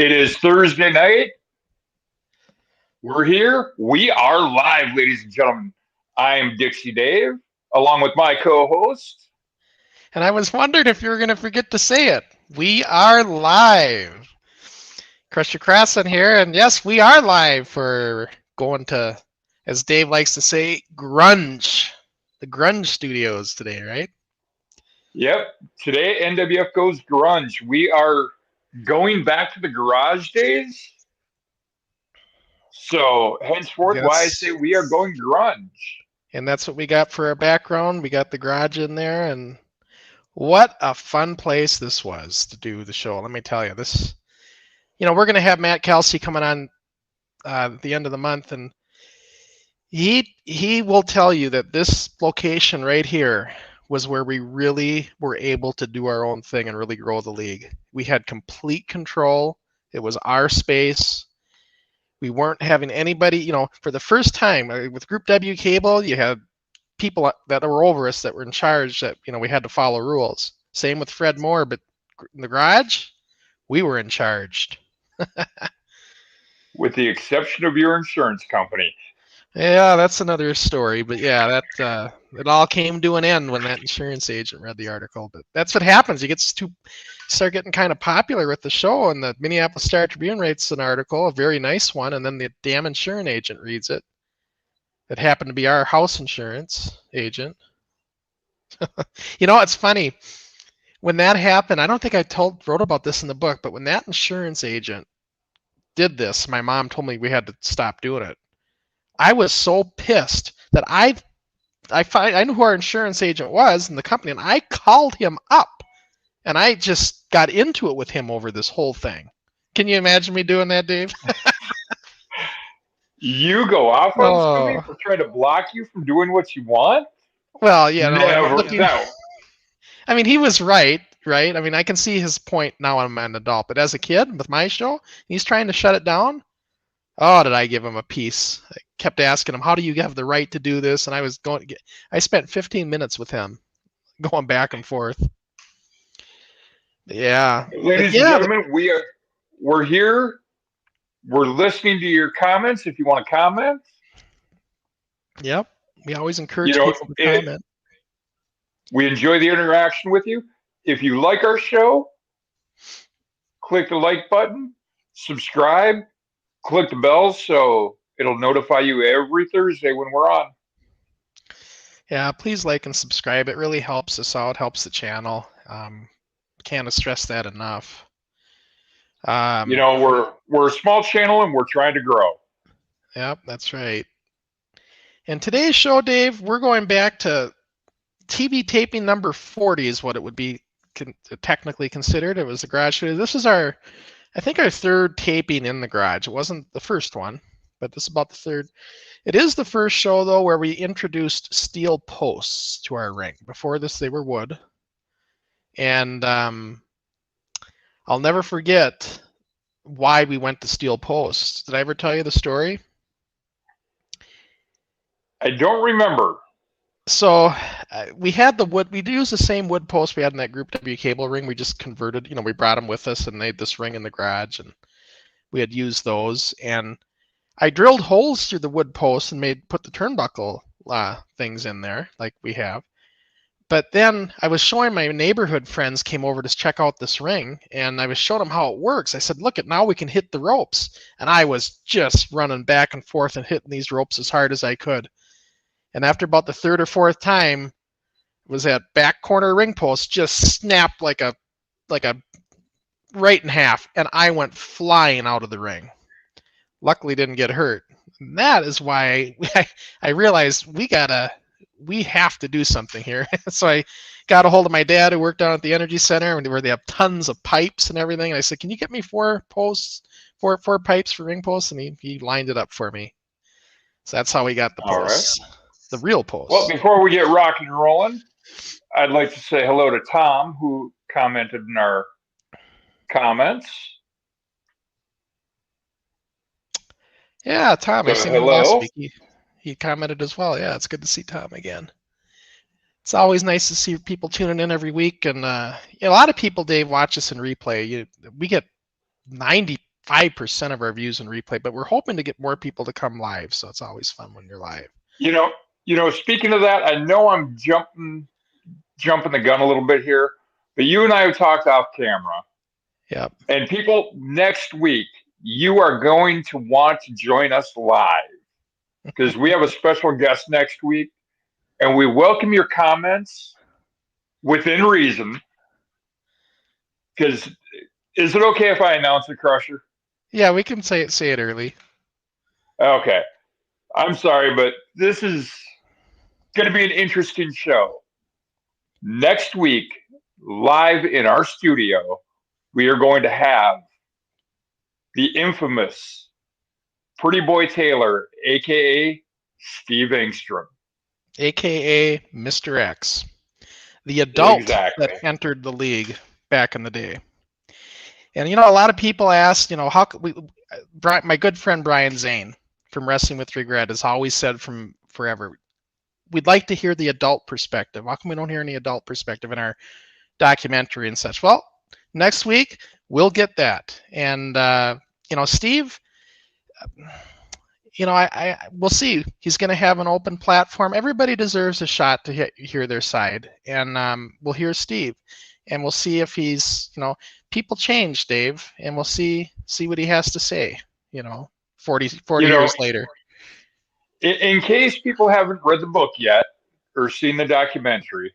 It is Thursday night. We're here. We are live, ladies and gentlemen. I am Dixie Dave, along with my co-host. And I was wondering if you were going to forget to say it. We are live. Crossen here, and yes, we are live for going to, as Dave likes to say, grunge. The grunge studios today, right? Yep. Today, NWF goes grunge. We are going back to the garage days. So, henceforth, why I say we are going grunge. And that's what we got for our background. We got the garage in there, and what a fun place this was to do the show. Let me tell you, this, we're going to have Matt Kelsey coming on at the end of the month, and he will tell you that this location right here was where we really were able to do our own thing and really grow the league. We had complete control. It was our space. We weren't having anybody, for the first time with Group W Cable, you had people that were over us that were in charge that, we had to follow rules. Same with Fred Moore, but in the garage, we were in charge. With the exception of your insurance company. Yeah, that's another story. But yeah, that it all came to an end when that insurance agent read the article. But that's what happens. You start getting kind of popular with the show, and the Minneapolis Star Tribune writes an article, a very nice one, and then the damn insurance agent reads it. It happened to be our house insurance agent. It's funny. When that happened, I don't think I wrote about this in the book, but when that insurance agent did this, my mom told me we had to stop doing it. I was so pissed that I knew who our insurance agent was in the company, and I called him up, and I just got into it with him over this whole thing. Can you imagine me doing that, Dave? You go off on somebody for trying to block you from doing what you want? Well, no. I mean, he was right? I mean, I can see his point now. I'm an adult, but as a kid with my show, he's trying to shut it down. Oh, did I give him a piece? I kept asking him, how do you have the right to do this? And I spent 15 minutes with him going back and forth. Yeah. Ladies and gentlemen, we're here. We're listening to your comments if you want to comment. Yep. We always encourage people to comment. We enjoy the interaction with you. If you like our show, click the like button, subscribe, click the bell so it'll notify you every Thursday when we're on. Yeah, please like and subscribe. It really helps us out, helps the channel. Can't stress that enough. We're a small channel and we're trying to grow. Yep, that's right. And today's show, Dave, we're going back to TV taping number 40 is what it would be technically considered. It was the garage show. This is our third taping in the garage. It wasn't the first one, but this is about the third. It is the first show, though, where we introduced steel posts to our ring. Before this, they were wood. And I'll never forget why we went to steel posts. Did I ever tell you the story? I don't remember. So we had the wood. We used the same wood posts we had in that Group W cable ring. We just converted, we brought them with us and made this ring in the garage, and we had used those. And I drilled holes through the wood posts and put the turnbuckle things in there like we have. But then I was showing my neighborhood friends came over to check out this ring, and I was showing them how it works. I said, look, now we can hit the ropes. And I was just running back and forth and hitting these ropes as hard as I could. And after about the third or fourth time, was that back corner ring post just snapped like a right in half, and I went flying out of the ring. Luckily, didn't get hurt. And that is why I realized we have to do something here. So I got a hold of my dad who worked down at the Energy Center, where they have tons of pipes and everything. And I said, can you get me four pipes for ring posts? And he lined it up for me. So that's how we got the posts. All right. The real posts. Well, before we get rocking and rolling, I'd like to say hello to Tom, who commented in our comments. Yeah, Tom. I seen him last week. He commented as well. Yeah, it's good to see Tom again. It's always nice to see people tuning in every week, and a lot of people, Dave, watch us in replay. We get 90 5% of our views in replay, but we're hoping to get more people to come live. So it's always fun when you're live. Speaking of that, I know I'm jumping the gun a little bit here, but you and I have talked off camera. Yep. And people, next week, you are going to want to join us live because we have a special guest next week, and we welcome your comments within reason. Because is it okay if I announce the Crusher? Yeah, we can say it early. Okay. I'm sorry, but this is going to be an interesting show. Next week, live in our studio, we are going to have the infamous Pretty Boy Taylor, a.k.a. Steve Engstrom. A.k.a. Mr. X. The adult Exactly. that entered the league back in the day. And, a lot of people asked, how could we... my good friend Brian Zane from Wrestling with Regret has always said from forever, we'd like to hear the adult perspective. How come we don't hear any adult perspective in our documentary and such? Well, next week we'll get that. And Steve, we'll see. He's going to have an open platform. Everybody deserves a shot to hear their side, and we'll hear Steve, and we'll see if he's, people change, Dave, and we'll see what he has to say. 40 years later. In case people haven't read the book yet or seen the documentary,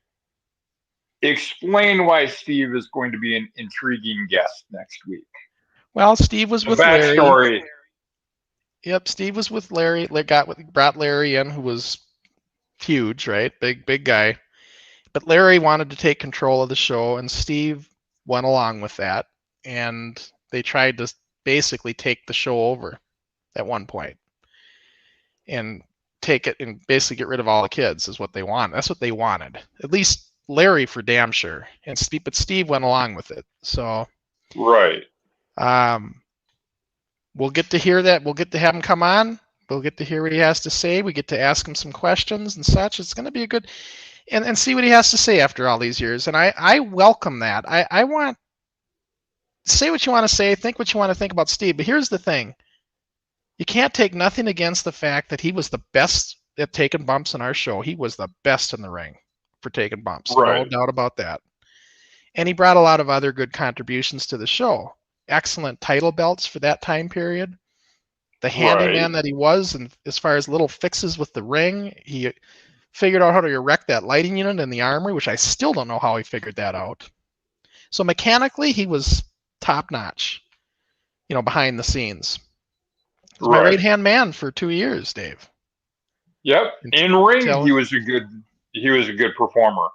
explain why Steve is going to be an intriguing guest next week. Well, Steve was with backstory. Larry. Yep, Steve was with Larry. Brought Larry in, who was huge, right? Big guy. But Larry wanted to take control of the show, and Steve went along with that. And they tried to basically take the show over at one point. And take it and basically get rid of all the kids is what they want. That's what they wanted. At least Larry for damn sure. But Steve went along with it. So right. We'll get to hear that. We'll get to have him come on. We'll get to hear what he has to say. We get to ask him some questions and such. It's going to be a good and see what he has to say after all these years. And I welcome that. I want say what you want to say, think what you want to think about Steve. But here's the thing. You can't take nothing against the fact that he was the best at taking bumps in our show. He was the best in the ring for taking bumps. Right. No doubt about that. And he brought a lot of other good contributions to the show. Excellent title belts for that time period. The handyman that he was, and as far as little fixes with the ring, he figured out how to erect that lighting unit in the armory, which I still don't know how he figured that out. So mechanically, he was top notch, behind the scenes. He was my right-hand man for 2 years, Dave. Yep. In ring, he was a good performer.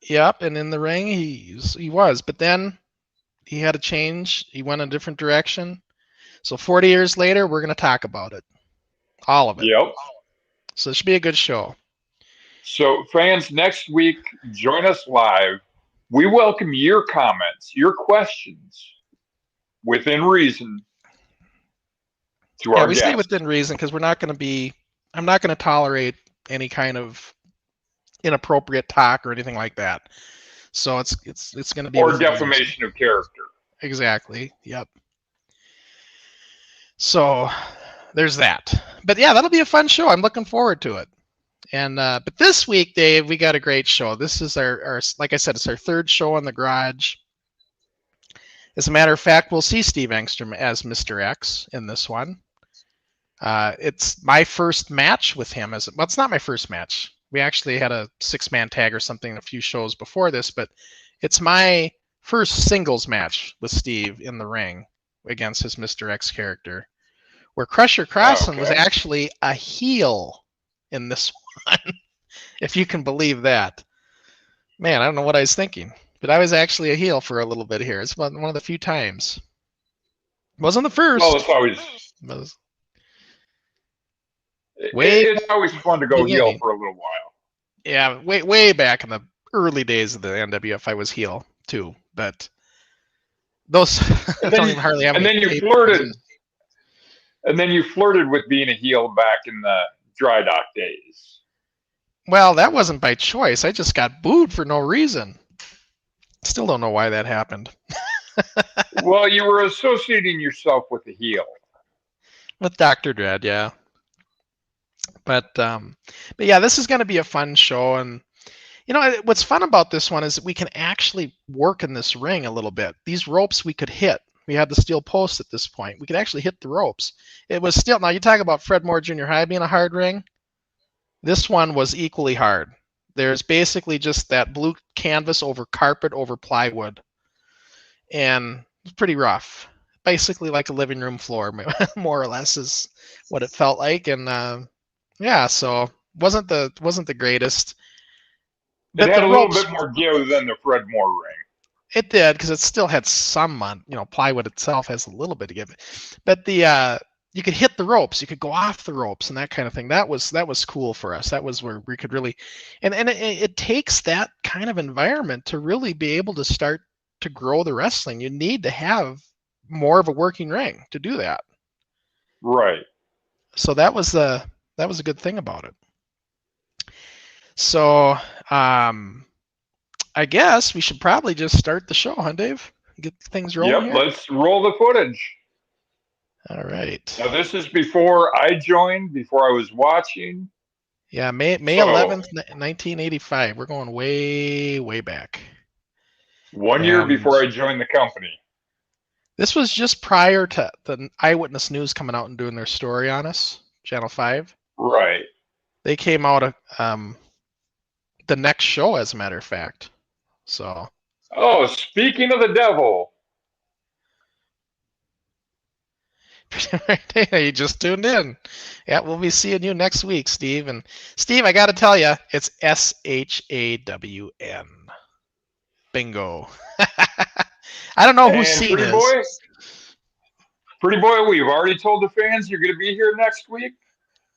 Yep, and in the ring, he was. But then he had a change. He went a different direction. So 40 years later, we're going to talk about it. All of it. Yep. So it should be a good show. So fans, next week, join us live. We welcome your comments, your questions, within reason, to our guests. We stay within reason because I'm not going to tolerate any kind of inappropriate talk or anything like that. So it's going to be or defamation of character. Exactly. Yep. So there's that. But yeah, that'll be a fun show. I'm looking forward to it. And but this week, Dave, we got a great show. This is our like I said, it's our third show in the garage. As a matter of fact, we'll see Steve Engstrom as Mr. X in this one. It's my first match with him. It's not my first match. We actually had a 6-man tag or something a few shows before this, but it's my first singles match with Steve in the ring against his Mr. X character, where Crusher Crossen was actually a heel in this one, if you can believe that. Man, I don't know what I was thinking, but I was actually a heel for a little bit here. It's one of the few times. It wasn't the first. Well, it's always... It's always fun to go heel for a little while. Yeah, way back in the early days of the NWF, I was heel too. But those don't even hardly have. And then you flirted. And then you flirted with being a heel back in the dry dock days. Well, that wasn't by choice. I just got booed for no reason. Still don't know why that happened. Well, you were associating yourself with the heel. With Dr. Dread, yeah. But yeah, this is going to be a fun show, and what's fun about this one is that we can actually work in this ring a little bit. These ropes we could hit. We had the steel post at this point. We could actually hit the ropes. It was still, now you talk about Fred Moore Junior High being a hard ring. This one was equally hard. There's basically just that blue canvas over carpet over plywood, and it's pretty rough. Basically like a living room floor, more or less, is what it felt like. And yeah, so wasn't the greatest. It had a little bit more give than the Fred Moore ring. It did, because it still had some, plywood itself has a little bit of give. But you could hit the ropes, you could go off the ropes and that kind of thing. That was cool for us. That was where we could really, and it takes that kind of environment to really be able to start to grow the wrestling. You need to have more of a working ring to do that. Right. So that was a good thing about it. So I guess we should probably just start the show, huh, Dave? Get things rolling. Yep, let's roll the footage. All right. Now this is before I joined, before I was watching. Yeah, May 11th, 1985. We're going way, way back. 1 year before I joined the company. This was just prior to the Eyewitness News coming out and doing their story on us, Channel 5. Right. They came out the next show, as a matter of fact. So. Oh, speaking of the devil. You just tuned in. Yeah, we'll be seeing you next week, Steve. And Steve, I got to tell you, it's SHAWN. Bingo. I don't know who seen this. Pretty boy, we've already told the fans you're going to be here next week.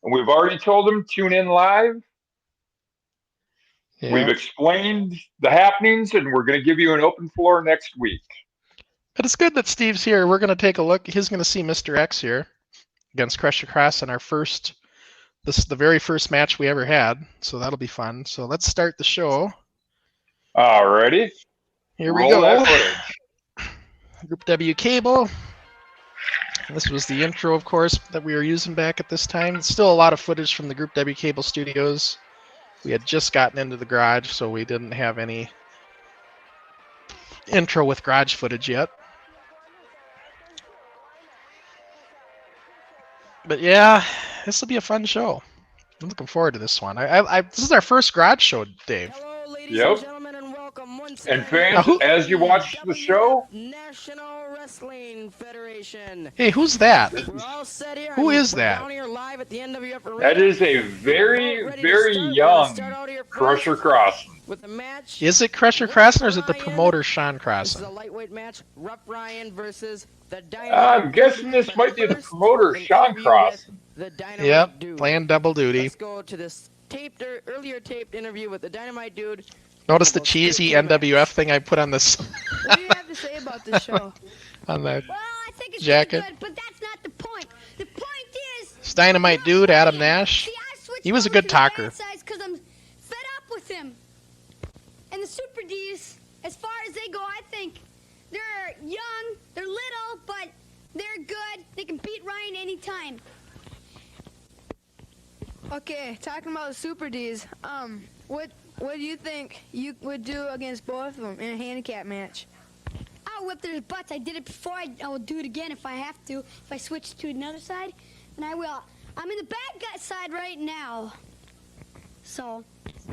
And we've already told them tune in live. Yeah. We've explained the happenings, and we're going to give you an open floor next week. But it's good that Steve's here. We're going to take a look. He's going to see Mr. X here against Crusher Cross in this is the very first match we ever had. So that'll be fun. So let's start the show. Alrighty. Here we go. Group W cable. This was the intro, of course, that we were using back at this time. Still a lot of footage from the Group W cable studios. We had just gotten into the garage, so we didn't have any intro with garage footage yet. But yeah, this will be a fun show. I'm looking forward to this one. This is our first garage show, Dave. Hello, ladies and gentlemen, and welcome once and fans, as you watch the show, National Wrestling Federation. Hey, who's that? We're all set here. Who is that? Down here live at the NWF Rewind. That is a very, very young Crusher Crossen. With the match. Is it Crusher Crossen or is it the promoter Sean Crossen? This is a lightweight match. Rough Ryan versus the Dynamite. I'm guessing this might be the promoter Sean Crossen. The Dynamite Yep, Dude. playing double duty. Let's go to this earlier taped interview with the Dynamite Dude. Notice the cheesy NWF thing I put on this. What do you have to say about this show? On the well, I think it's jacket. Good, but that's not the point. The point is... It's Dynamite Dude, Adam Nash. See, he was a good talker. Because I'm fed up with him. And the Super Ds, as far as they go, I think they're young, they're little, but they're good. They can beat Ryan anytime. Okay, talking about the Super Ds, what do you think you would do against both of them in a handicap match? I'll whip their butts. I did it before. I will do it again if I have to. If I switch to another side, then I will. I'm in the bad guy side right now. So.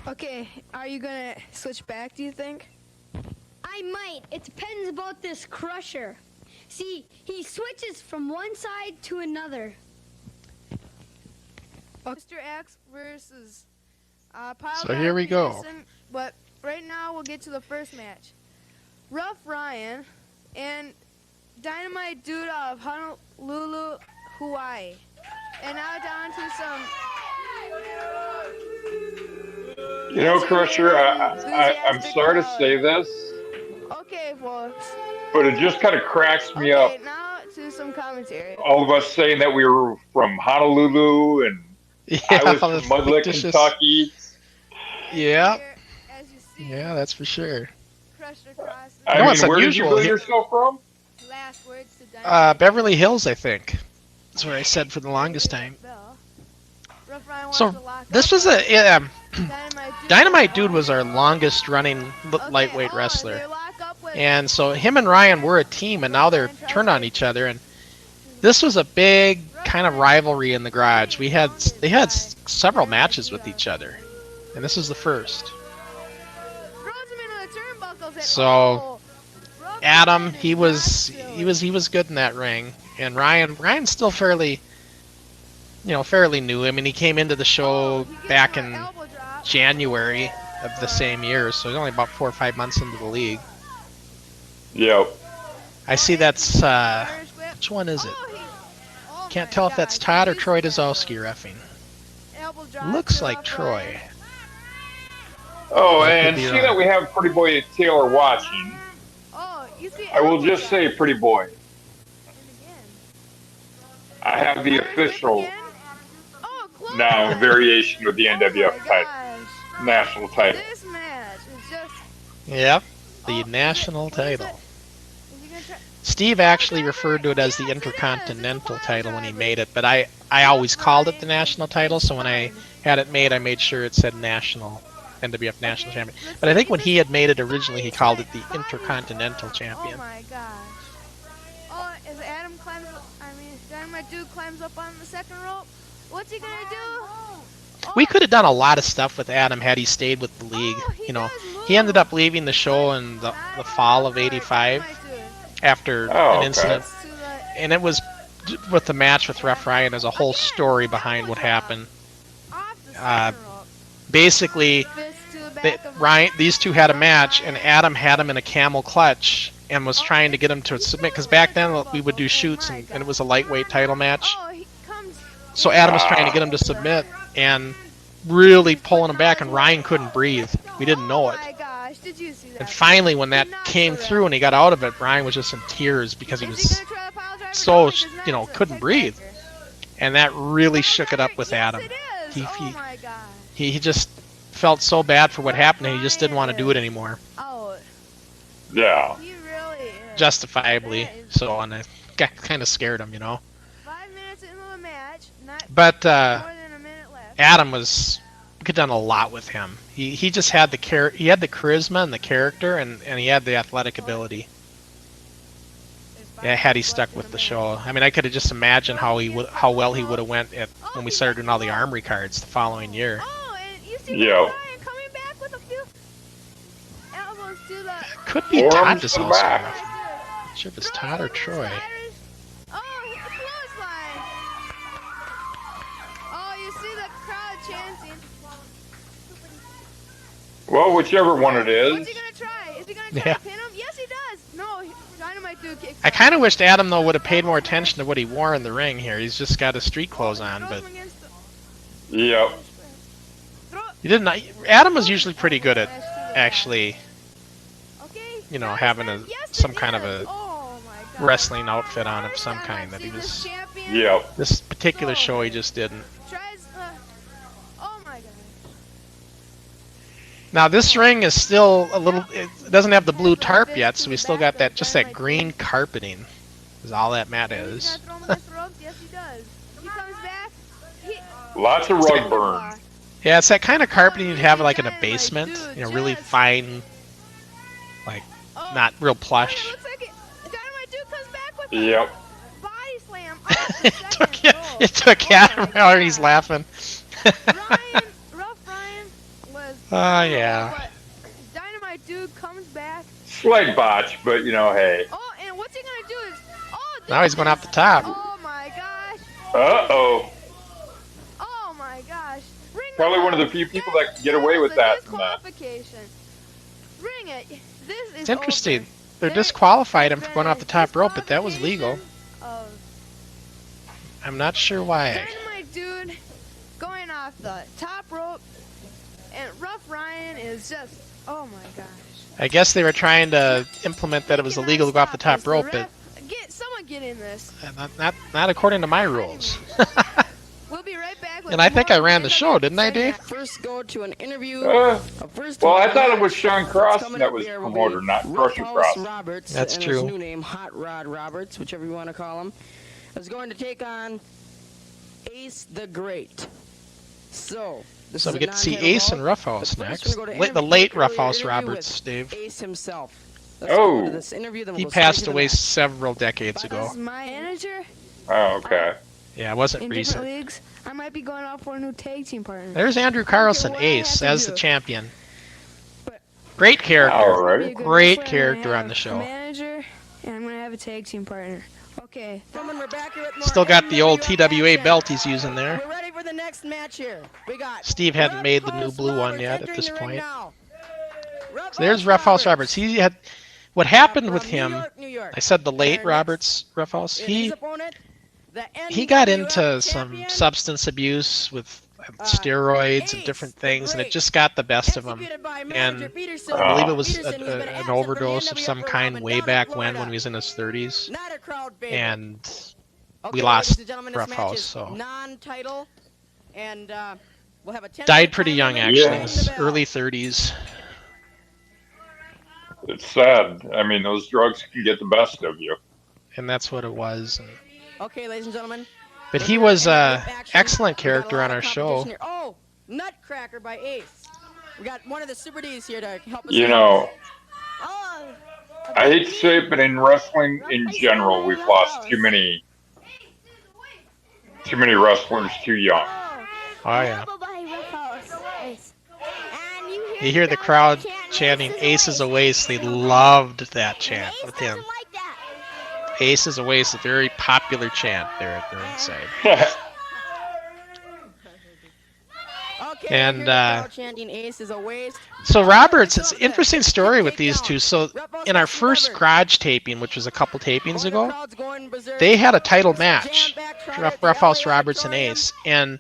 Okay, are you gonna switch back, do you think? I might. It depends about this Crusher. See, he switches from one side to another. Mr. X versus Pile So here we go. Jason, but right now we'll get to the first match. Rough Ryan and Dynamite Dude of Honolulu, Hawaii. And now down to some... You know, Crusher, I'm sorry to say this. Okay, well... But it just kind of cracks me up. Now to some commentary. All of us saying that we were from Honolulu and I was from Mudlick, Kentucky. Yeah. As you see, Yeah, that's for sure. crushed her cross. I No, mean, it's where did you unusual. build yourself from? Last words to Dynamite. Beverly Hills, I think. That's where I said for the longest time. Rough Ryan wants So to lock this up was on a Dynamite Dude was our longest running Okay, lightweight they wrestler, lock up with- and so him and Ryan were a team, and now they're turned on each other. And this was a big kind of rivalry in the garage. They had several matches with each other, and this is the first. Throws him into the turnbuckles and- So, oh, Rough Adam, Ryan he is was not good in that ring, and Ryan's still fairly new. I mean, he came into the show He gets back an in elbow drop. January of the same year, so he's only about 4 or 5 months into the league. Yep. I see that's Irish whip. which one is it? Oh, Can't my tell if that's gosh, Todd or did you Troy see that? Dazowski reffing. Elbow drop Looks to like Rough Troy. Ryan. Oh, That could and be seeing wrong. that we have Pretty Boy Taylor watching, Oh, you see I will elbow just drop. say Pretty Boy. And again. I have the Irish whip official again. Oh, close. now variation of the Oh NWF my title, gosh. national title. This match is just. Yep, the Oh, is national it- what is title. it? Is he gonna try- Steve actually referred to it as the Intercontinental title when he made it, but I always called it the national title, so when I had it made, I made sure it said national, NWF National Champion. But I think when he had made it originally, he called it the Intercontinental Champion. Oh my gosh. Oh, as Dynamite Dude climbs up on the second rope, what's he gonna do? Oh, We could have done a lot of stuff with Adam had he stayed with the league. Oh, he You know, does he ended move. up leaving the show in the fall of '85 Dynamite Dude. after Oh, an okay. incident, To the- and it was with the match with Rough Ryan. There's a whole story behind what happened. off the Uh, second rope. Basically, Fist to the back of these two had a match, and Adam had him in a camel clutch and was trying to get him to submit. Because back then we would do shoots, and it was a lightweight title match. Oh, he comes. So Adam was trying to get him to submit and really pulling him back, and Ryan couldn't breathe. We didn't know Oh it. my gosh, did you see that? And finally, when that Did not came see that. through and he got out of it, Ryan was just in tears because he Is was, gonna try the pile driver? so, No, he does not. you know, It's a couldn't head breathe. breaker. and that really shook it up Pile with driver, Adam. Yes, it is. He- Oh he- my gosh. He just felt so bad for what happened, and he just didn't want to do it anymore, Oh, Yeah. he really is. justifiably. So, and I kind of scared him, you know. 5 minutes into the match, not But more than a minute left. Adam was, we could have done a lot with him. He just had the he had the charisma and the character, and he had the athletic ability. There's 5 Yeah, had he minutes stuck left with in the match. show. I mean, I could have just imagined how well he would have went at when we started doing all the armory cards the following year. Oh, and you see Yeah. Ryan coming back with a few elbows to the. Could be Arms Todd to the Dazowski. back. Not sure if it's Todd or Troy. Oh, hit the clothesline. Oh, you see the crowd chanting. Well, whichever one it is. What's he gonna try? Is he gonna try Yeah. to pin him? Yes, he does. No, Dynamite Dude kicks. I kind of wished Adam though would have paid more attention to what he wore in the ring here. He's just got his street clothes on, but Yep. he didn't. Adam was usually pretty good at actually, you know, having some kind of a wrestling outfit on of some kind that he was. Yep. This particular show he just didn't. Tries. Oh my god. Now this ring is still a little. It doesn't have the blue tarp yet, so we still got that just green carpeting. Is all that mat He's is. gonna throw him against the ropes. Yes, he does. He comes back. Lots of rug burn. Yeah, it's that kind of carpeting you'd have like in a basement. You know, really fine, like not real plush. Looks like it. Dynamite Dude comes back with Yep. a body slam. off the it took second rope. it took Adam. Already he's laughing. Rough Ryan was. Oh yeah. But Dynamite Dude comes back. Slight botch, but you know, hey. Oh, and what's he gonna do is. Oh, Now he's going off the top. Oh my gosh. Uh-oh. Oh my gosh. Ring Probably the one of the bell. few people that can get away with that from that. Disqualification. Ring it. This is It's interesting. over. They There disqualified him has for going off the top rope, but that was disqualification legal. of I'm not sure why. Dynamite Dude going off the top rope, and Rough Ryan is just, oh my gosh. I guess they were trying to implement that it was illegal to go off the top rope, but Someone get in this. not according to my rules. We'll be right back with And I think I ran the show, didn't I, Dave? First go to an interview. Well, I thought it was Sean Crossen that was promoter, not Crusher Crossen. Roberts, That's and true. His new name, Hot Rod Roberts, whichever you want to call him, is going to take on Ace the Great. So So we get to see Ace and Roughhouse next. The late Roughhouse Roberts, Dave. Ace himself. Oh. He passed away several decades ago. As my manager Oh, okay. Yeah, it wasn't in different recent. leagues, I might be going out for a new tag team partner. There's Andrew Carlson, what I have Ace, to as the do. champion. But- Great character. All I'm right. gonna be a good Great wrestler, I'm character gonna on the have show. A manager, and I'm gonna have a tag team partner. Okay. Still got the old TWA belt he's using there. We're ready for the next match here. We got Steve hadn't made the new Roughhouse blue one Roberts yet at entering this the ring point. now. So there's Roughhouse Roberts. He had what happened with From him. New York. I said the late Their Roberts Roughhouse. And his He opponent, the got NWF into some champion, substance abuse with steroids and Ace different the things, and it Great. just got the best of him. executed by And manager Peterson. I believe it was Peterson, who's been an absent from overdose the of NWF some for a kind while, way down in back when Florida. he was in his 30s. Not a crowd favorite. And Okay, we lost ladies and gentlemen, this match Roughhouse, is so. non-title, and we'll have a 10 Died pretty young, actually. Yeah. In his early 30s. It's sad. I mean, those drugs can get the best of you. And that's what it was. And, Okay, ladies and gentlemen. but he we're was gonna an get action. excellent We got a character lot on of our show. competition here. Oh, Nutcracker by Ace. We got one of the Super D's here to help us. You out. know, Oh, I hate to say it, but in wrestling in general, we've lost too many wrestlers too young. Oh, yeah. Bye-bye, Roughhouse. And You hear the crowd chanting Ace is a waste. They loved that chant with him. Like that. Ace is a waste, a very popular chant there at the ringside. okay. And, here the crowd chanting Ace is a waste. So Roberts, it's an interesting story with these two. So in our first garage taping, which was a couple tapings ago, they had a title match, Roughhouse Roberts and Ace, and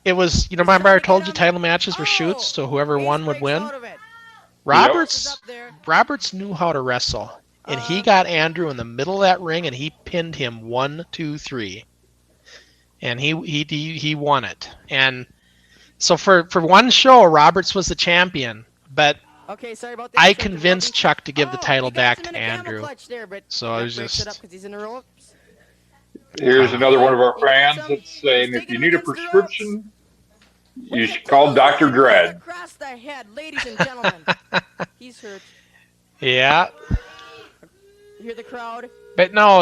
it was, remember I told you title matches were shoots, so whoever won would win. Roberts knew how to wrestle, and he got Andrew in the middle of that ring, and he pinned him 1, 2, 3, and he won it. And so for one show, Roberts was the champion, but Okay, sorry about that. I convinced Chuck to give the title he got back some to in a camel Andrew. clutch there, but So I was Chuck breaks it just- up 'cause he's in the ropes. Here's another one of our fans that's saying if you need a prescription, you should call Dr. Dread. Across the head, ladies and gentlemen. He's hurt. Yeah, You hear the crowd? but no,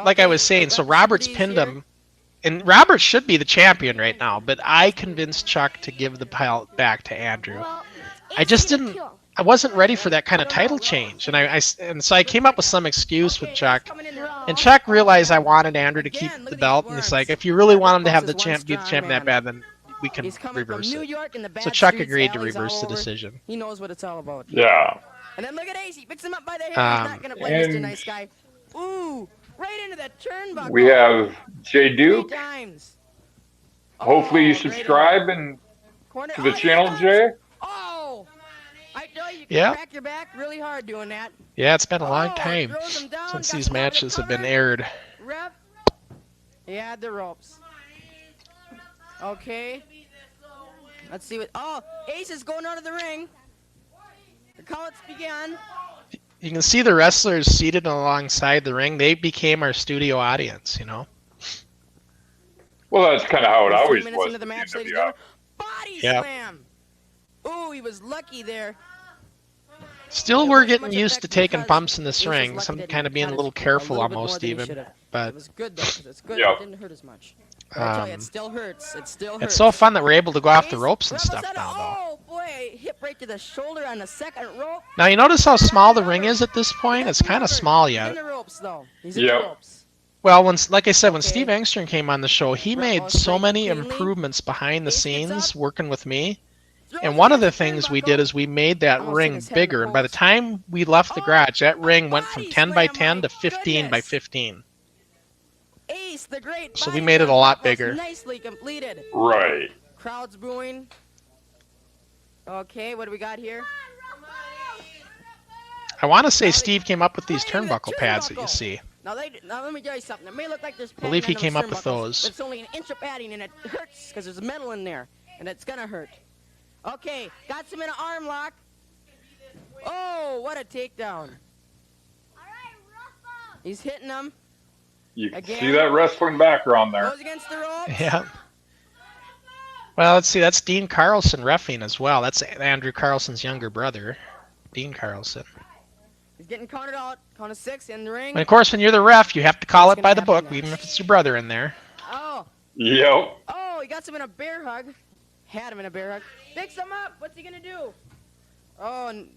like I was saying, so Roberts pinned him, and Roberts should be the champion right now, but I convinced Chuck to give the belt back to Andrew. Well, I just didn't. I wasn't ready for that kind of title change, and so I came up with some excuse with Chuck, and Chuck realized I wanted Andrew to keep the belt, and he's like, if you really want him to have the be the champion that bad, then we can He's coming reverse from New it. York in the bad So Chuck streets, agreed to alleys reverse all the over. decision. He knows what it's all about. Yeah. And then look at Ace. He picks him up by the head. He's not going to play Mr. and- Nice Guy. Ooh, right into the turnbuckle. We have Jay 3 Duke. times. Hopefully you Oh, right in subscribe and corner. to the Oh, channel, here it Jay. comes. Oh, I know you can Yeah. crack your back really hard doing that. Yeah, it's been a long Oh, time throws him down, since got these some out of the matches have been cover. aired. Ref. He had the ropes. Okay. Let's see what. Oh, Ace is going out of the ring. The counts began. You can see the wrestlers seated alongside the ring. They became our studio audience, Well, that's kind of how it We're 3 always minutes was. into the with match, ladies and NWF. gentlemen. Body Yep. slam. Ooh, he was lucky there. Still, It we're wasn't getting much used to effect taking because bumps in this Ace was ring. lucky Some that he kind of being a got little his- careful little bit more almost than he even. should've. It But was good though, 'cause it's good. Yep. It didn't hurt as much. But I tell you, Um, it still hurts. It still hurts. it's so fun that we're able to go off the Ace, ropes and Rebel stuff said, now, though. Oh boy, hip right to the shoulder on the second rope. Now you notice how small the ring is at this point? It's kind of small He's yet. in the ropes though. He's in Yep. the ropes. Well, like I said, when Okay. Steve Engstrom came on the show, he Rebel made so straight many cleanly. improvements behind the Ace gets scenes up. working with me. Throws And him one of against the things we turnbuckle. did is we made that Almost hit ring his head in the bigger. And by the post. time we left the Oh, garage, that ring went from body 10 by slam, 10 my to 15 by goodness. 15. Ace, the great. So we body made it a slam lot was bigger. Nicely completed. Right. Crowd's booing. Okay, what do we got here? I want to say Steve came up with these Right into the turnbuckle pads that you turnbuckle. see. Now let me tell you something. It may look like there's padding Believe he on came those up with turnbuckles, those. but it's only an inch of padding, and it hurts because there's metal in there, and it's gonna hurt. Okay, got some in an arm lock. Oh, what a takedown! He's hitting them. You can Again. see that wrestling background there. Goes against the ropes. Yeah. Well, let's see. That's Dean Carlson reffing as well. That's Andrew Carlson's younger brother, Dean Carlson. He's getting counted out. Count of 6 in the ring. And of course, when you're the ref, you have to call What's it by gonna the book, happen even next? if it's your brother in there. Oh, Yep. oh, he got him in a bear hug. Had him in a bear hug. Picks him up. What's he gonna do? Oh, and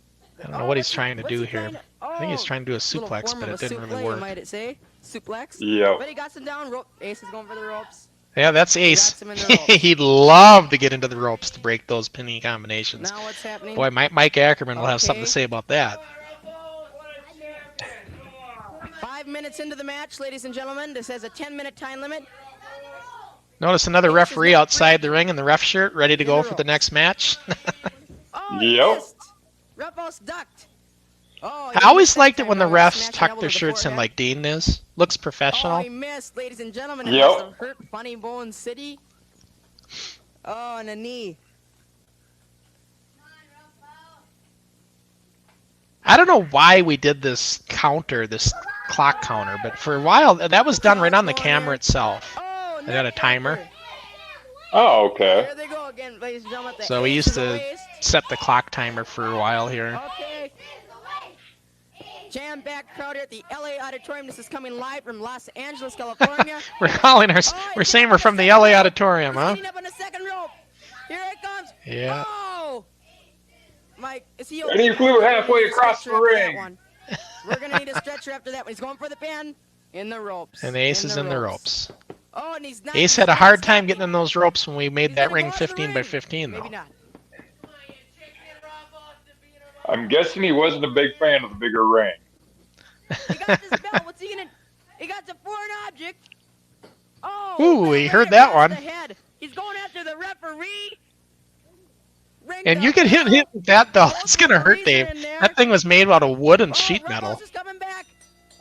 I don't know what he's trying to do here. Oh, I think he's trying to do a little suplex, form but of it a didn't really souffle, work. might it say? Suplex. Yep. But he got some down. Ace is going for the ropes. Yeah, that's Ace. got him in the ropes. He'd love to get into the ropes to break those pinning combinations. Now what's happening? Boy, Mike Ackerman will have something Okay. to say about that. 5 minutes into the match, ladies and gentlemen. This has a 10-minute time limit. Notice another referee outside the ring in the ref shirt, ready to go for the next match. Oh, he Yep. missed. Reffos ducked. Oh, I he always missed that liked it time when the by refs smashing tuck elbow their to the shirts in forehead. like Dean is. Looks Oh, professional. he missed, ladies and gentlemen. It Yep. must have hurt Funny Bone City. Oh, and a knee. I don't know why we did this counter, this clock counter, but for a while that was done right on the camera itself. Oh, I got a timer. neck Oh, breaker. okay. There they go again, ladies and gentlemen. The So we ace used to the to waist. set the clock timer for a while here. Okay. Jam-packed crowd here at the LA Auditorium. This is coming live from Los Angeles, California. We're calling our, Oh, we're he's saying getting we're up on from the the second LA rope. Auditorium, He's huh? getting up on the second rope. Here it comes. Yeah. Oh. Mike, is he And he okay? flew We're gonna halfway need a across stretcher the after that ring. one. We're going to need a stretcher after that one. He's going for the pin. In the ropes. And the Ace is in the ropes. Oh, and he's not. Ace had a hard time getting in those ropes when we made He's that gonna ring go to the 15 by ring. 15, though. Maybe not. I'm guessing he wasn't a big fan of the bigger ring. He got this belt. What's he gonna? He got the foreign object. Oh. Ooh, right he heard across that one. the head. He's going after the referee. Ring And you bell. get hit with that, though. Both It's going to hurt, referees Dave. are in there. That thing was made out of wood and Oh, sheet Ramos metal. is coming back.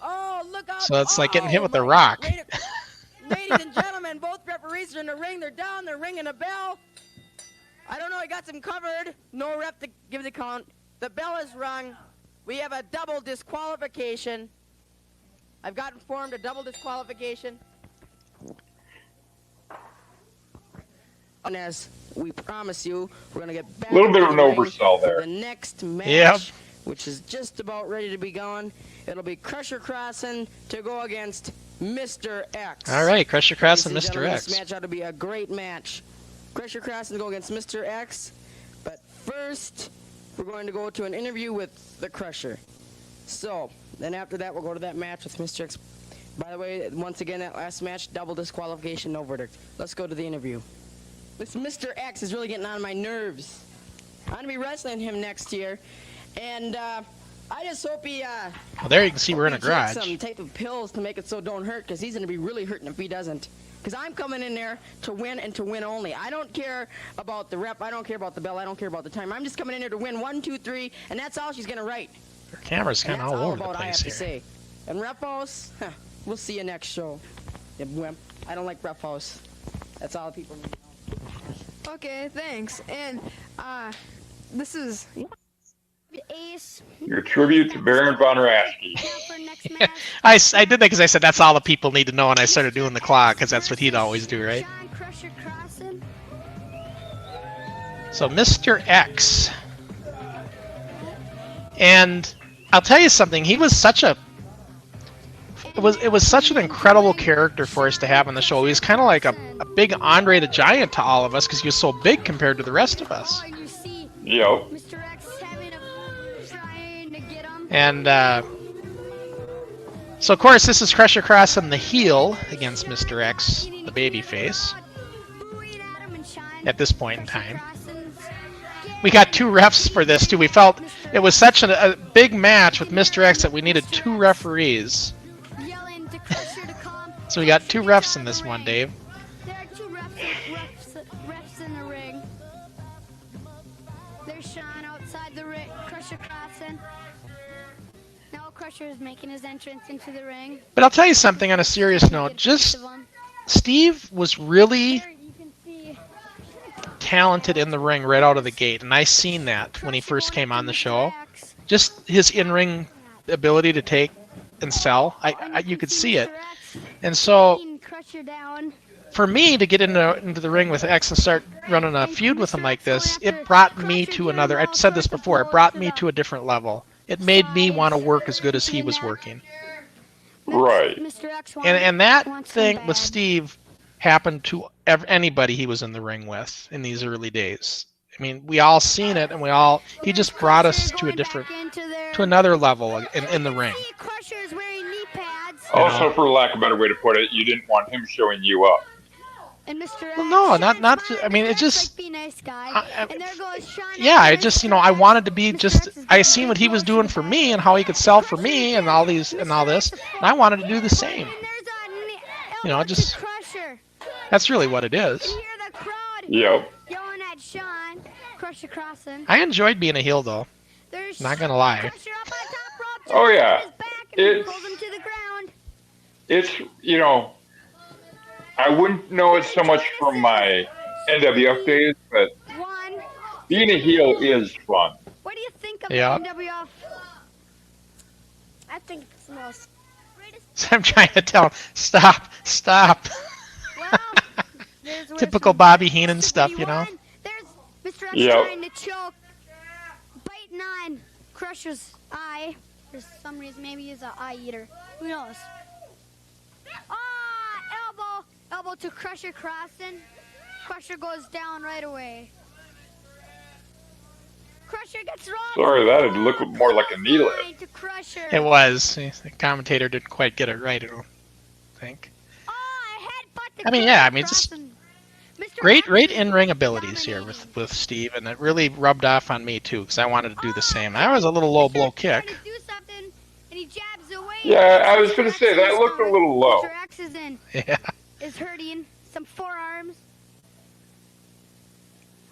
Oh, look out. So it's like getting hit with Oh, a my- rock. Ladies and gentlemen, both referees are in the ring. They're down. They're ringing a bell. I don't know. He got them covered. No ref to give the count. The bell is rung. We have a double disqualification. I've got informed a double disqualification. And as we promise you, we're going to get back A little bit of into an the ring oversell for there. the next match, Yep. which is just about ready to be going. It'll be Crusher Crossen to go against Mr. X. All right, Crusher Cross and Ladies Mr. gentlemen, X. This match ought to be a great match. Crusher Crossen to go against Mr. X. But first, we're going to go to an interview with the Crusher. So, then after that, we'll go to that match with Mr. X. By the way, once again, that last match, double disqualification, no verdict. Let's go to the interview. This Mr. X is really getting on my nerves. I'm going to be wrestling him next year. And I just hope he... Well, there you can see we're in a he takes garage. some type of pills to make it so it don't hurt, because he's going to be really hurting if he doesn't. Because I'm coming in there to win and to win only. I don't care about the rep. I don't care about the bell. I don't care about the time. I'm just coming in here to win 1, 2, 3, and that's all she's going to write. Our camera's And kind of that's all all over the about I have place to here. say. And Repos, we'll see you next show. You wimp. I don't like Repos. That's all the people need to know. Okay, thanks. And this is Ace. Your tribute to Baron Von Raschke. Now for next match. I did that because I said that's all the people need to know, and I started doing the clock because that's what he'd always do, right? John Crusher Crossen. So Mr. X. And I'll tell you something, he was such a it was such an incredible character for us to have on the show. He was kind of like a big Andre the Giant to all of us because he was so big compared to the rest of us. Oh, you see Yep. Mr. X having a trying to get him. And so of course this is Crusher Crossen the heel against Mr. X, the babyface, at this point in time. We got 2 refs for this too. We felt it was such a big match with Mr. X that we needed 2 referees. Yelling to Crusher to come. So we got 2 refs in this one, Dave. There are 2 refs in the ring. There's Sean outside the ring. Crusher Crossen. Now Crusher is making his entrance into the ring. But I'll tell you something on a serious note. Just Steve was really There you can see talented in the ring right out of the gate, and I seen that when he first came on the show. Just his in-ring ability to take and sell, you could see it. And so Crusher down. for me to get into the ring with X and start running a feud with him like this, it brought me to another. I've said this before. It brought me to a different level. It made me want to work as good as he was working. Right. And that thing with Steve happened to anybody he was in the ring with in these early days. I mean, we all seen it, and he just brought us to another level in the ring. Crusher is wearing knee pads. Also, for lack of a better way to put it, you didn't want him showing you up. And Mr. Well, no, not. I mean, it just. Be nice guy. And there goes Sean Yeah, I Evans. just, I wanted to be just. I seen what he was doing for me and how he could sell for me and all this, and I wanted to do the same. And there's a You know, just. Crusher. That's really what it is. You hear the crowd Yep. yelling at Sean. Crusher crossing. I enjoyed being a heel though. There's Not gonna lie. Crusher up on top rope. Oh, yeah. His back and he It's- pulls him to the ground. It's, I wouldn't know it so much from my NWF days, but One. being a heel is fun. What do you think of Yeah. the NWF? I think it's the most greatest. So I'm trying to tell him, stop. Well, there's where Typical some Bobby Heenan Mr. stuff, you know. Rewind. There's Mr. X Yep. trying to choke, biting on Crusher's eye. For some reason, maybe he's an eye eater. Who knows? Elbow to Crusher crossing. Crusher goes down right away. Crusher gets robbed. Sorry, that'd look more like a knee lift. To Crusher. It was. The commentator didn't quite get it right, I don't think. Oh, a headbutt to I mean, yeah, Crusher I mean, just crossing. Mr. Great X in-ring abilities here with Steve, and it really rubbed off on me too, because I wanted to do the same. I was a little low blow kick. trying to do something, and he jabs away. Yeah, I was going Mr. to say, X that is looked a on. little low. Mr. X is in. Yeah. Is hurting. Some forearms.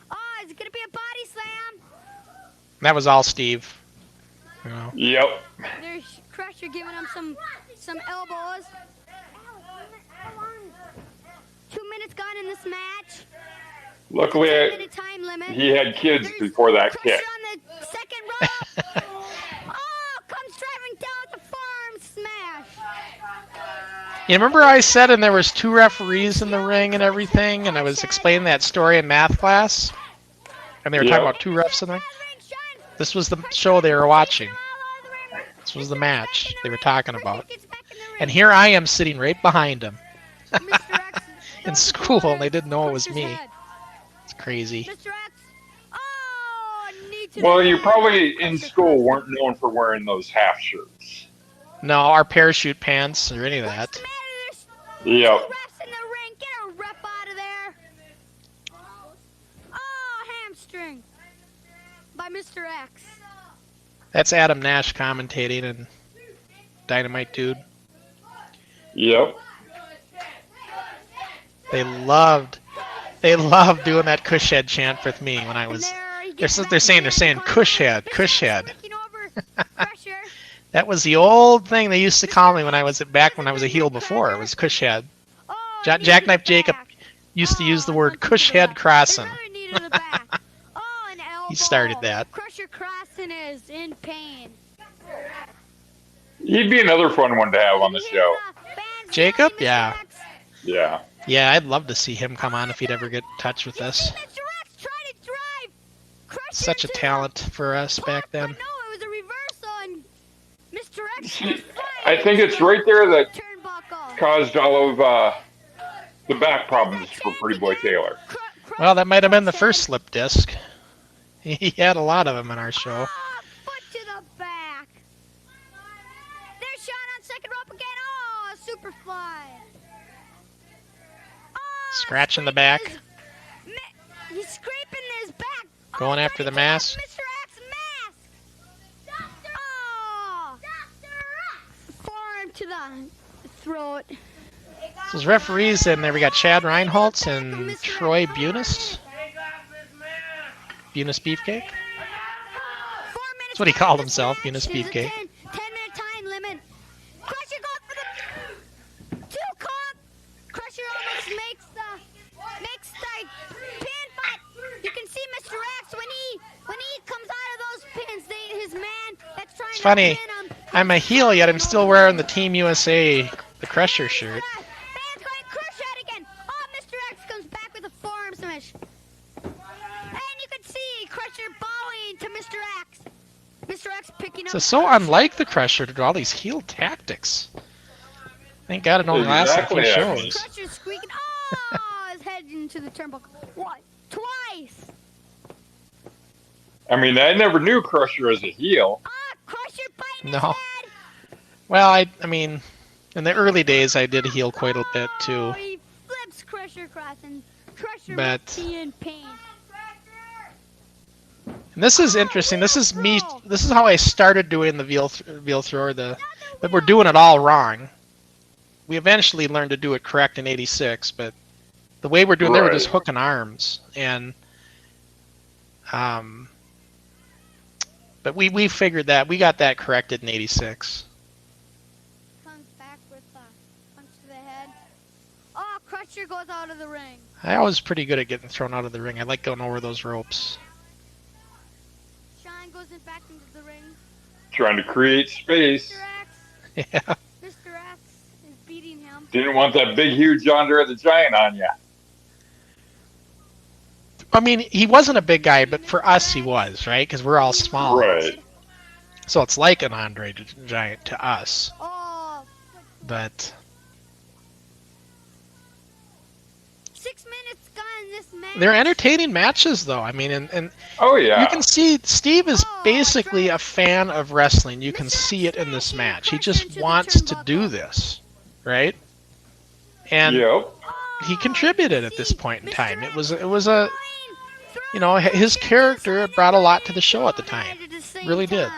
Oh, is it gonna be a body slam? That was all Steve. Yep. There's Crusher giving him some elbows. 2 minutes gone in this match. Luckily, 10-minute time limit. he had kids There's before that Crusher kick. on the second rope. Oh, comes driving down with the forearm smash. You remember I said, and there was 2 referees in the ring and everything, and I was explaining that story in math class, and they were talking Yeah. about 2 refs in there. This was the show they were watching. This was the match they were talking about. And here I am sitting right behind them in school, and they didn't know it was me. It's crazy. Mr. X. Oh, knee to Well, the you head. probably in Crusher school crossing. weren't known for wearing those half shirts. No, our parachute pants or any of that. What's the matter? There's Yep. two refs in the ring. Get a rep out of there. Oh, hamstring by Mr. X. That's Adam Nash commentating and Dynamite Dude. Yep. They loved doing that cush head chant with me when I And was. there he They're gets saying back cush head, Mr. cush X head. breaking over Crusher. That was the old thing they used to call me when I was back when I was a heel before. It was cush head. Oh, Jack- knee to Jackknife the Jacob back. Used to use the word one, two cush to the head back. crossing. Another knee to the back. Oh, an elbow. He started that. Crusher Crossen is in pain. He'd be another fun one to have on the Here's show. a bad Jacob? slam, Mr. Yeah. X. Yeah. Yeah, I'd love to see him come on if he'd ever get in touch with You us. see Mr. X try to drive Crusher Such a to the talent for us pop, back but then. no, it was a reversal, and Mr. X See, was flying I think it's right there that turnbuckle. caused all of the back problems for Pretty Boy Taylor. Well, that might have been the first slip disc. He had a lot of them in our show. Ah, foot to the back. There's Sean on second rope again. Oh, super fly. Oh, Scratching the back. He's scraping his back. Going Oh, after the Mr. mask. X mask. Oh. Forearm to the throat. So as referees in there, we got Chad Reinholtz and Troy Bunis. Bunis Beefcake. That's what he called himself, Bunis Beefcake. 10-minute time funny. I'm a heel, yet I'm still wearing the Team USA, the Crusher shirt. Fans going Crusher out again. Oh, Mr. X comes back with a forearm smash. And you can see Crusher bowing to Mr. X. Mr. X picking up. So unlike the Crusher to do all these heel tactics. Thank God it only lasted a few Exactly. shows. Crusher squeaking. Oh, his head into the turnbuckle. What? Twice. I mean, I never knew Crusher as a heel. Ah, Crusher biting No. his head. Well, I mean, in the early days I did heel quite a bit too. Oh, he flips Crusher across and Crusher But- must be in pain. And this is interesting. This is me. This is how I started doing the veal thrower. But we're doing it all wrong. We eventually learned to do it correct in '86, but the way we're doing, they were just Right. hooking arms, and but we figured that we got that corrected in '86. Comes back with a punch to the head. Oh, Crusher goes out of the ring. I was pretty good at getting thrown out of the ring. I like going over those ropes. Sean goes back into the ring. Trying to create space. Mr. X. Yeah. Mr. X is beating him. Didn't want that big, huge Andre the Giant on you. I mean, he wasn't a big guy, but for us he was, right? Because we're all small. Right. So it's like an Andre the Giant to us. Oh, But 6 minutes gone in this match. they're entertaining matches, though. I mean, and Oh, yeah. you can see Steve is basically a fan of wrestling. You can see it in this match. He just wants to do this, right? And Yep. he contributed at this point in time. It was a, you know, his character brought a lot to the show at the time. Really did.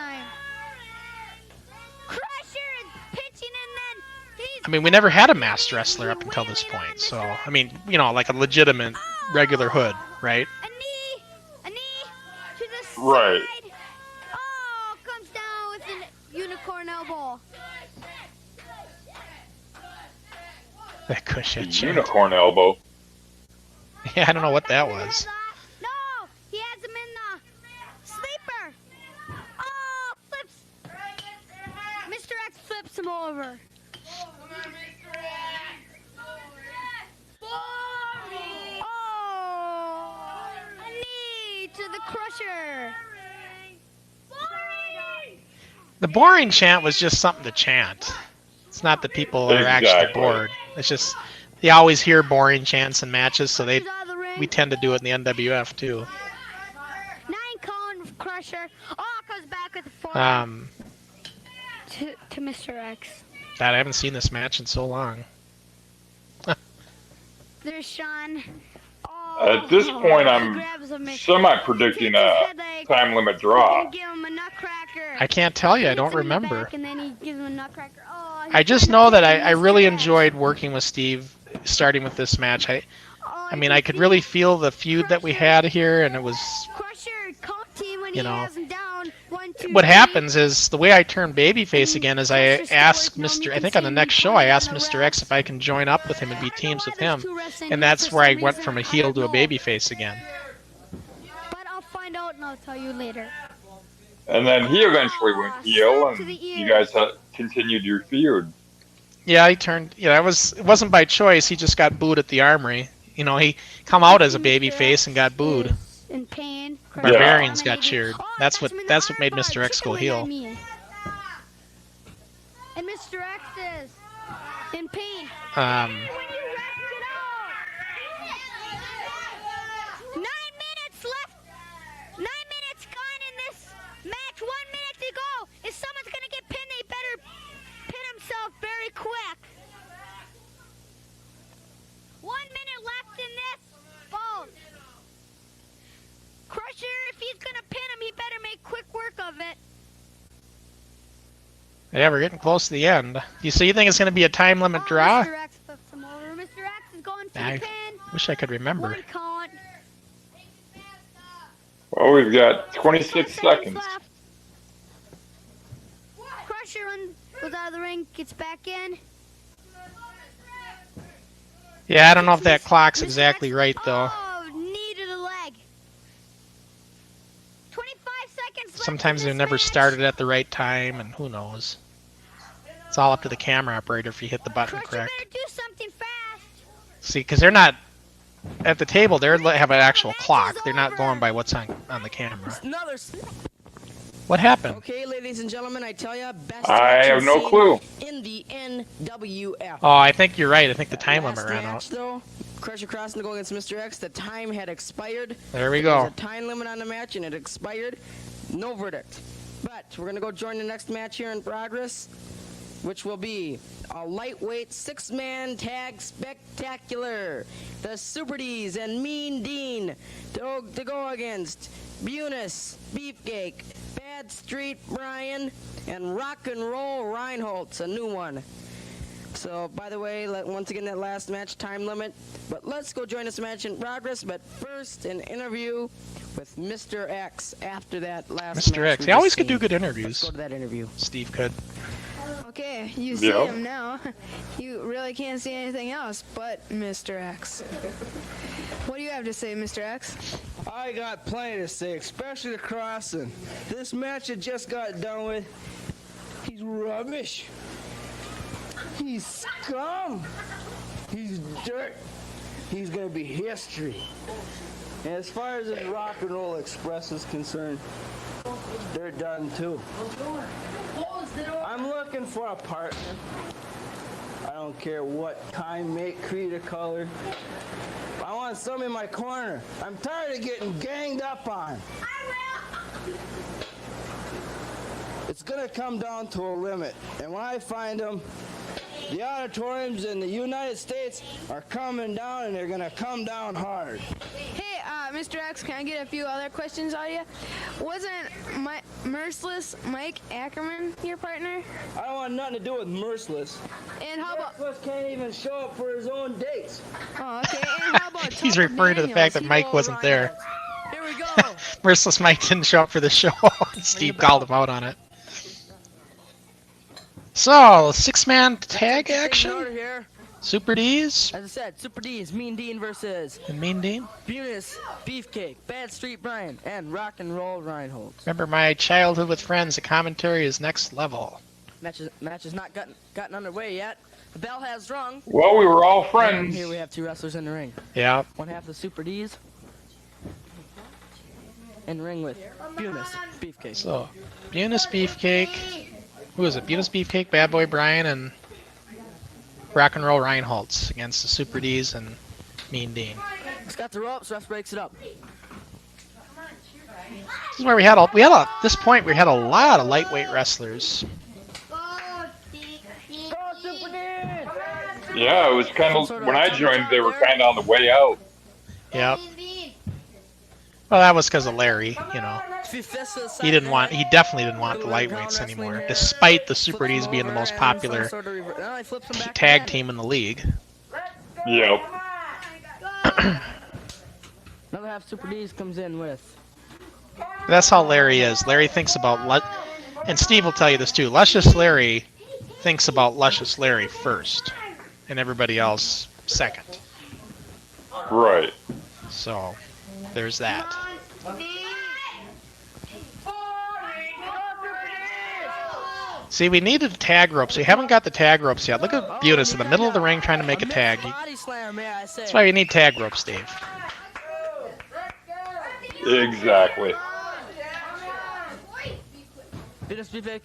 I mean, we never had a masked wrestler up until this point. So, I mean, you know, like a legitimate regular hood, right? A knee to the side. Right. Oh, comes down with a unicorn elbow. That cushion. Unicorn elbow. Yeah, I don't know what that was. No, he has him in the sleeper. Oh, flips. Mr. X flips him over. Oh, a knee to the Crusher. The boring chant was just something to chant. It's not that people are actually Exactly. bored. It's just they always hear boring chants in matches, so Crusher's out of the ring. we tend to do it in the NWF too. 9 count of Crusher. Oh, comes back with a forearm to Mr. X. God, I haven't seen this match in so long. There's Sean. At this point, I'm grabs him and semi-predicting takes his a head like, time limit and draw. give him a nutcracker. I can't tell you. I Hits don't him in the remember. back, and then he gives him a nutcracker. Oh, I he's just trying know to that pick I Mr. really X. enjoyed working with Steve, starting with this match. I Oh, mean, you I could see really feel the feud that we had here, and it was. Crusher count team when you he know, has him down. 1, 2, What 3. happens is the way I turn babyface again is I Crusher ask scores. No, Mr. you I can think on the see next him show I on asked the Mr. ref. X if I can join up with him and be I don't teams know with why there's him, 2 refs in and here that's for where I some went reason. from a I heel don't to a know. babyface again. But I'll find out and I'll tell you later. And then he eventually went heel, and you guys continued your feud. Yeah, he turned. Yeah, it wasn't by choice. He just got booed at the Armory. You know, he come out as a babyface and got booed. In pain. Barbarians got Dominated. cheered. Oh, That's touched what him in the made armbar. Mr. X go Chicken wing, I heel. mean. And Mr. X is in pain. Um, When you wrapped it out. 9 minutes left. 9 minutes gone in this match. 1 minute to go. If someone's gonna get pinned, they better pin himself very quick. 1 minute left in this bout. Crusher, if he's gonna pin him, he better make quick work of it. yeah, we're getting close to the end. You think it's going to be a time limit Oh, draw? Mr. X flips him over. Mr. X is going for I the pin. wish I could remember. 1 count. Well, we've got 26 seconds. left. Crusher goes out of the ring, gets back in. Yeah, I don't know if that clock's Mr. exactly right though. Oh, knee to the leg. 25 seconds sometimes they're never started at the right time, and who knows. It's all up to the camera operator if you hit the button Crusher correct. better do something fast. See, because they're not at the table, they have an actual clock. They're not going by what's on the camera. Another. What happened? Okay, ladies and gentlemen, I tell you, best I have action no scene clue. in the NWF. Oh, I think you're right. I think the time limit Last ran match, out. though, Crusher Crossen to go against Mr. X. The time had expired. There we There go. was a time limit on the match, and it expired. No verdict. But we're going to go join the next match here in progress, which will be a lightweight six-man tag spectacular. The Super D's and Mean Dean to go against Bunis, Beefcake, Bad Street Brian, and Rock and Roll Reinholtz, a new one. So, by the way, once again, that last match, time limit. But let's go join this match in progress. But first, an interview with Mr. X after that last match. Mr. X. we He always just could do seen. good Let's interviews. go to that interview. Steve could. Okay, you see Yeah. him now. You really can't see anything else but Mr. X. What do you have to say, Mr. X? I got plenty to say, especially the Crossen. This match I just got done with, he's rubbish. He's scum. He's dirt. He's gonna be history. And as far as the Rock and Roll Express is concerned, they're done too. I'm looking for a partner. I don't care what time, make, creed, or color. I want some in my corner. I'm tired of getting ganged up on. It's gonna come down to a limit. And when I find them, the auditoriums in the United States are coming down, and they're gonna come down hard. Hey, Mr. X, can I get a few other questions out of you? Wasn't Merciless Mike Ackerman your partner? I don't want nothing to do with Merciless. And how about... Merciless can't even show up for his own dates. Oh, okay. And how about He's Tucker referring to the fact that Daniels? Mike He wasn't will there. Reinholtz. Here we go. Merciless Mike didn't show up for the show. Steve called him out on it. So, six-man tag Order action? here. Super D's As I said, Super D's, Mean Dean versus and Mean Dean. Bunis, Beefcake, Bad Street Brian, and Rock and Roll Reinholtz. Remember my childhood with friends, the commentary is next level. Match has not gotten underway yet. The bell has rung. Well, we were all And friends. here we have two wrestlers in the ring. Yeah. One half of the Super D's. In the ring with Bunis, Beefcake. So, Bunis Beefcake. Who is it? Bunis Beefcake, Bad Boy Brian, and Rock and Roll Reinholtz against the Super D's and Mean Dean. He's got the ropes, ref breaks it up. This is where at this point we had a lot of lightweight wrestlers. Yeah, it was kind of, when I joined, they were kind of on the way out. Yep. Well, that was because of Larry, you know. He definitely didn't want the lightweights anymore, despite the Super D's being the most popular tag team in the league. Yep. Another half Super D's comes in with. That's how Larry is. Larry thinks about and Steve will tell you this too. Luscious Larry thinks about Luscious Larry first, and everybody else second. Right. So, there's that. See, we needed a tag ropes. We haven't got the tag ropes yet. Look at Bunis in the middle of the ring trying to make a tag. Body slam, may I say. That's why we need tag ropes, Dave. Exactly. Bunis, Beefcake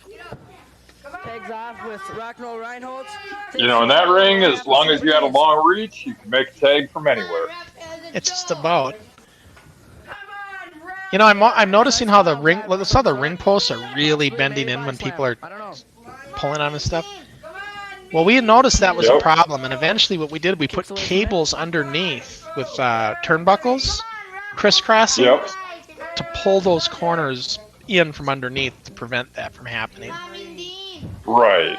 tags off with Rock and Roll Reinholtz. You know, in that ring, as long as you had a long reach, you can make a tag from anywhere. It's just about. You know, I'm noticing how the ring posts are really bending in when people are I don't know. pulling on this stuff. Well, we had noticed that was a problem, and eventually what we did, we put cables underneath with turnbuckles, crisscrossing, to pull those corners in from underneath to prevent that from happening. Right.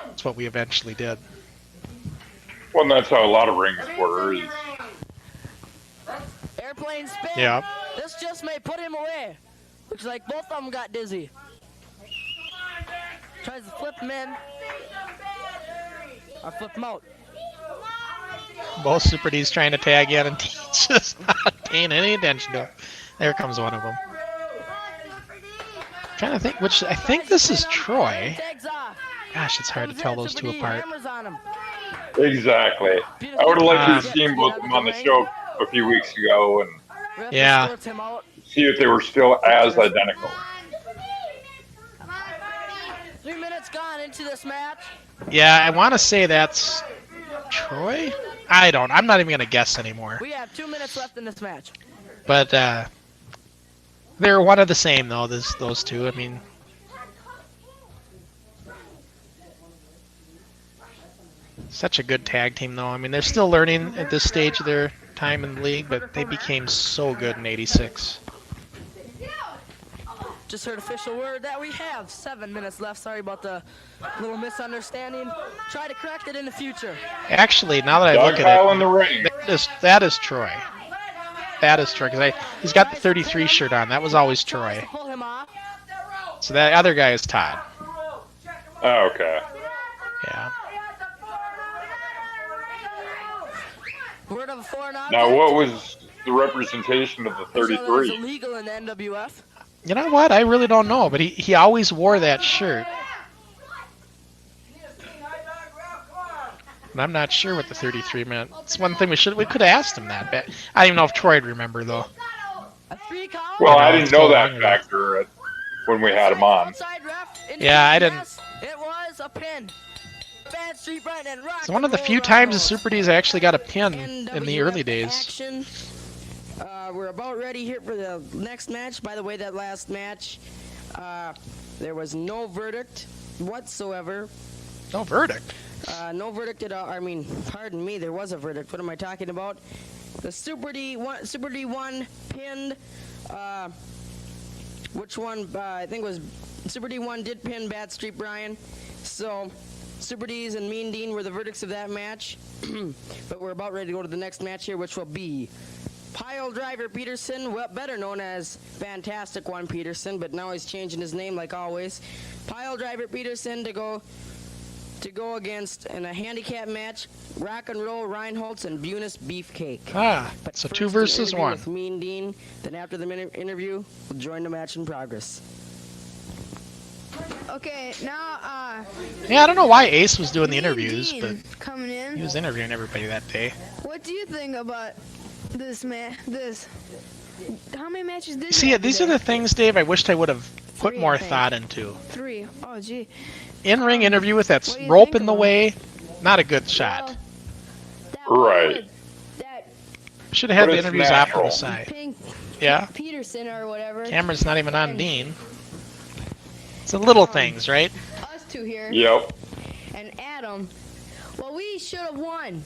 That's what we eventually did. Well, and that's how a lot of rings were. Airplane spin. Yeah. This just may put him away. Looks like both of them got dizzy. Tries to flip him in. Or flip him out. Both Super D's trying to tag in, and just not paying any attention to it. There comes one of them. Trying to think which. I think this is Troy. Tags off. Gosh, it's hard to tell those two apart. Hammers on him. Exactly. I would have liked to have seen both of them on the show a few weeks ago and Ref Yeah. escorts him out. see if they were still as identical. 3 minutes gone into this match. Yeah, I want to say that's Troy. I'm not even gonna guess anymore. We have 2 minutes left in this match. But they're one of the same though. Those two. I mean, such a good tag team though. I mean, they're still learning at this stage of their time in the league, but they became so good in '86. Just heard official word that we have 7 minutes left. Sorry about the little misunderstanding. Try to correct it in the future. Actually, now that I Doug look Kyle at in the ring. it, that is Troy. That is Troy because he's got the 33 shirt on. That was always Tries Troy. to pull him off. So that other guy is Todd. Oh, okay. Yeah. Word of a foreign object. Now, what was the representation of the So that was 33? illegal in the NWF. You know what? I really don't know, but he always wore that shirt. And I'm not sure what the 33 meant. It's one thing we could have asked him that. But I don't even know if Troy'd remember though. A 3 count. Well, I Yeah, didn't so know long that ago. factor when we had him on. Outside ref Yeah, I indicates didn't- yes, it was a pin. Bad Street Bright and rock. It's one of the and few roll times the Rhinos. Super D's actually got a pin in the NWF early days. Action. We're about ready here for the next match. By the way, that last match, there was no verdict whatsoever. No verdict. No verdict at all. I mean, pardon me, there was a verdict. What am I talking about? The Super D1 pinned. Which one? I think it was Super D1 did pin Bad Street Brian. So Super D's and Mean Dean were the verdicts of that match. But we're about ready to go to the next match here, which will be Pile Driver Peterson, well, better known as Fantastic One Peterson, but now he's changing his name like always. Pile Driver Peterson to go against in a handicap match, Rock and Roll Reinholtz and Bunis Beefcake. Ah, But so first, 2 an versus interview 1. With Mean Dean. Then after the interview, we'll join the match in progress. Okay, now Yeah, I don't know why Ace was doing the Mean interviews, Dean but coming he in. was interviewing everybody that day. What do you think about this man? How many matches did you See, have these are today? the things, Dave, I wished I would have put 3, I more think. thought into. 3. Oh, gee. In-ring interview with that What do you rope think in the about way, not a good shot. Well, that Right. one, that Should have had But the it's interviews off to the natural. side. Pink Yeah, Peterson or whatever. camera's not even on Dean. It's the little things, right? Us two here. Yep. And Adam. Well, we should have won.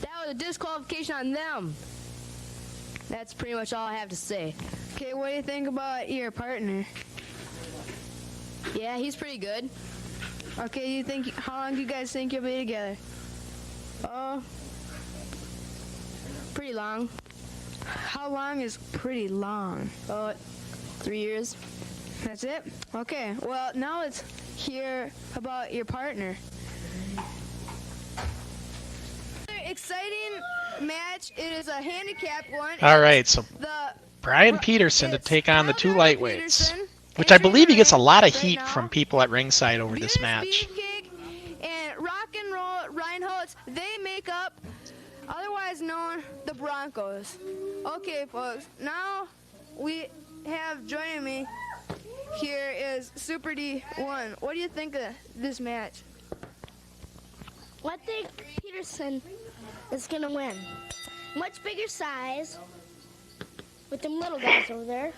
That was a disqualification on them. That's pretty much all I have to say. Okay, what do you think about your partner? Yeah, he's pretty good. Okay, how long do you guys think you'll be together? Pretty long. How long is pretty long? 3 years. That's it? Okay, well, now let's hear about your partner. Another exciting match. It is a handicap one. All right, so The Brian Peterson to it's take on the 2 Pile Driver lightweights, Peterson which I entering believe he the gets a ring lot of right heat now. from people at ringside over this Venus match. Beefcake and Rock and Roll Reinholtz, they make up, otherwise known, the Broncos. Okay, folks, now we have joining me here is Super D1. What do you think of this match? I think Peterson is gonna win. Much bigger size with them little guys over there.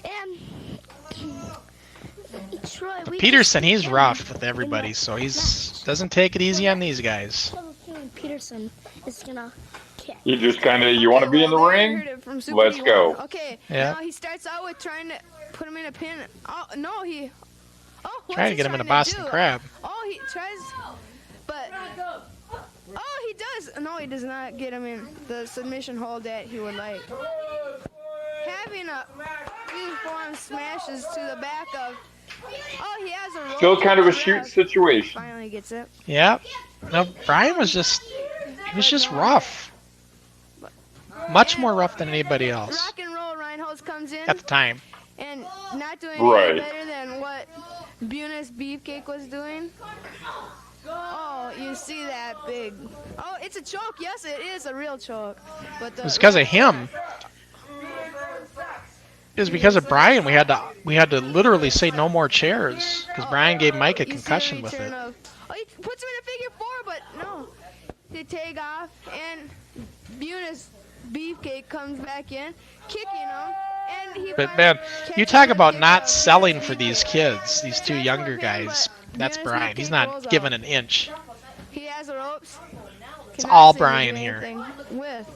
And Troy, Peterson, he's rough with everybody, so he's doesn't take it easy on these guys. Peterson is gonna kick. You just you want to be in the Well, I ring? heard it from Super Let's D1. go. Okay, Yeah. now he starts out with trying to put him in a pin. Oh, no, he... Oh, what's Trying to he get him in a trying to Boston do? Crab. Oh, he tries... But... Oh, he does! No, he does not get him in the submission hold that he would like. Having a few form smashes to the back of... Oh, he has a roll. Still kind of a to the shoot ref. situation. Finally gets it. Yeah. No, Brian was just rough. Much more rough than anybody else Rock and Roll Reinholtz comes in. at the time. not doing Right. any better than what Bunis Beefcake was doing. Oh, you see that big. Oh, it's a choke. Yes, it is a real choke. But It was because of him. It was because of Brian. We had to literally say no more chairs because Brian gave Mike a you see concussion the with return it. of- oh, he puts him in a figure four, but no. They take off, and Bunis Beefcake comes back in, kicking him, and he. But finally man, you catches talk the about kick not of selling Bunis for these Beefcake. kids, these two Chance younger for him, guys. but That's Bunis Brian. He's Beefcake not rolls giving out. an inch. He has the ropes. It's Cannot all seem to Brian do here. anything With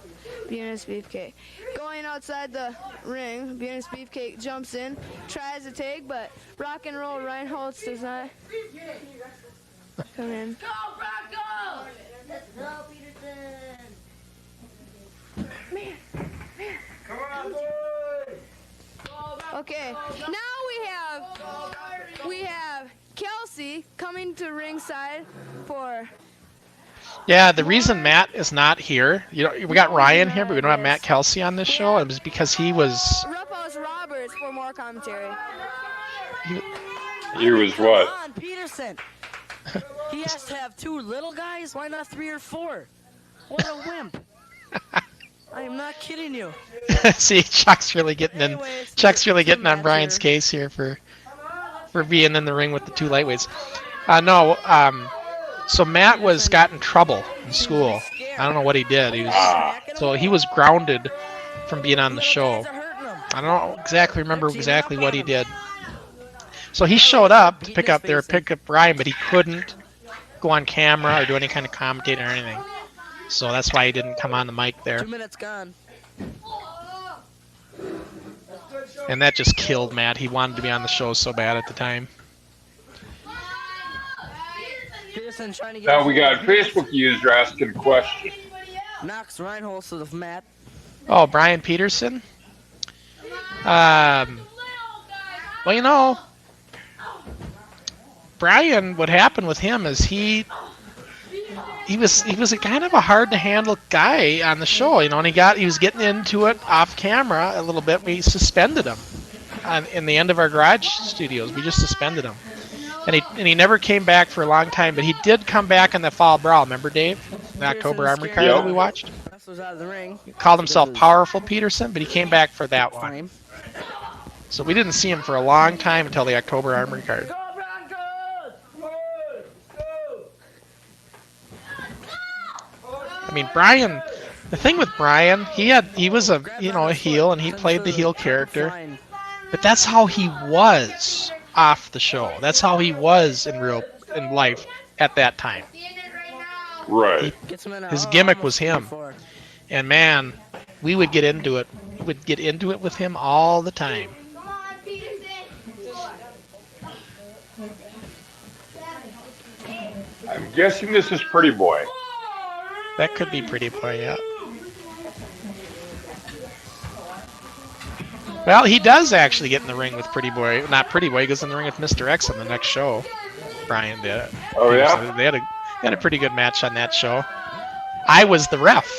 Bunis Beefcake. Going outside the ring, Bunis Beefcake jumps in, tries to take, but Rock and Roll Reinholz does not come in. Okay, now we have Kelsey coming to ringside for. Yeah, the reason Matt is not here, we got Ryan here, but we don't have Matt Kelsey on this show. It was because he was. Ruffles Roberts for more commentary. He was what? Come on, Peterson. He has to have two little guys. Why not 3 or 4? What a wimp. I am not kidding you. See, Chuck's really getting in. Anyways, Chuck's really two getting on Matts Brian's here. case here for being in the ring with the two lightweights. So Matt got in trouble in school. I don't know what he did. He was grounded from being on the show. I don't remember exactly what he did. So he showed up to pick up Brian, but he couldn't go on camera or do any kind of commentating or anything. So that's why he didn't come on the mic there. 2 minutes gone. And that just killed Matt. He wanted to be on the show so bad at the time. Peterson trying to get. Now we got a Facebook user asking a question. Knocks Reinholz to the mat. Oh, Brian Peterson? Well, Brian, what happened with him is he was a kind of a hard to handle guy on the show, and he was getting into it off camera a little bit. We suspended him in the end of our garage studios. We just suspended him, and he never came back for a long time. But he did come back in the fall brawl. Remember, Dave, the October Armory card that we watched? Wrestlers out of the ring. He called himself Powerful Peterson, but he came back for that one. Frame. So we didn't see him for a long time until the October Armory card. I mean, Brian. The thing with Brian, he was a heel, and he played the heel character. But that's how he was off the show. That's how he was in life at that time. Right. His gimmick was him. And man, we would get into it. We would get into it with him all the time. I'm guessing this is Pretty Boy. That could be Pretty Boy, yeah. Well, he does actually get in the ring with Pretty Boy. Not Pretty Boy, he goes in the ring with Mr. X on the next show. Brian did. Oh, yeah? They had a pretty good match on that show. I was the ref.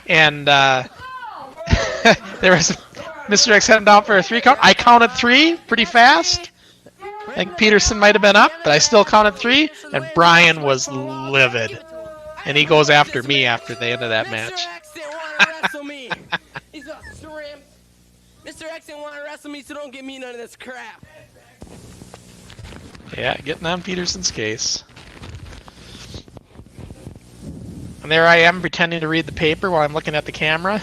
And there was Mr. X heading down for a 3 count. I counted 3 pretty fast. I think Peterson might have been up, but I still counted 3. And Brian was livid. And he goes after me after the end of that match. Mr. X didn't want to wrestle me. He's a shrimp. Mr. X didn't want to wrestle me, so don't give me none of this crap. Yeah, getting on Peterson's case. And there I am pretending to read the paper while I'm looking at the camera.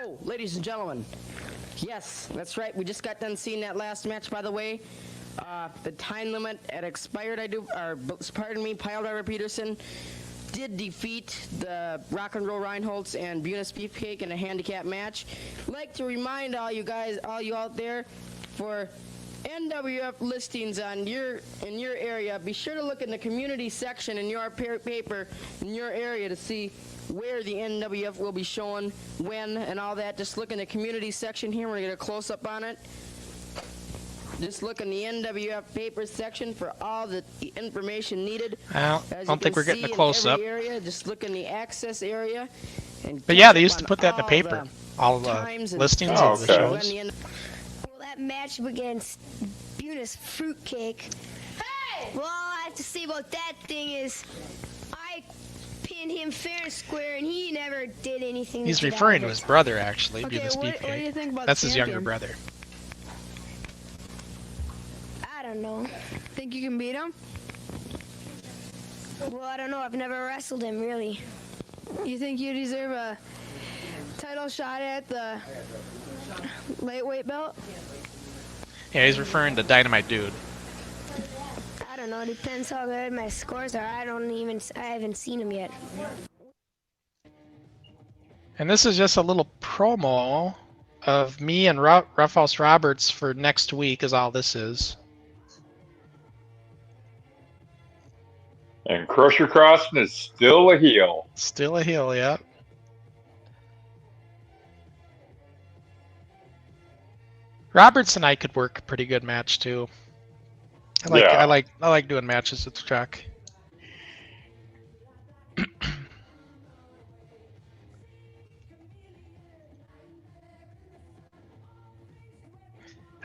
Oh, ladies and gentlemen. Yes, that's right. We just got done seeing that last match, by the way. The time limit had expired, pardon me, Piledriver Peterson did defeat the Rock and Roll Reinholz and Bunis Beefcake in a handicap match. Like to remind all you out there, for NWF listings in your area, be sure to look in the community section in your paper in your area to see where the NWF will be showing, when, and all that. Just look in the community section here. We're going to get a close-up on it. Just look in the NWF paper section for all the information needed. Well, I don't think we're getting a close-up. Just look in the access area. But yeah, they used to put that in the paper. All the listings of the shows. that match against Bunis Fruitcake. Hey! Well, all I have to say about that thing is I pinned him fair and square, and he never did anything. He's to get out referring of to it. his brother, actually, Okay, Beavis what do you Beefcake. think about That's the his younger champion? brother. I don't know. Think you can beat him? Well, I don't know. I've never wrestled him, really. You think you deserve a title shot at the lightweight belt? Yeah, he's referring to Dynamite Dude. I don't know. It depends how good my scores are. I haven't seen him yet. And this is just a little promo of me and Roughhouse Roberts for next week is all this is. And Crusher Crossen is still a heel. Still a heel, yeah. Roberts and I could work a pretty good match too. I like doing matches with Chuck.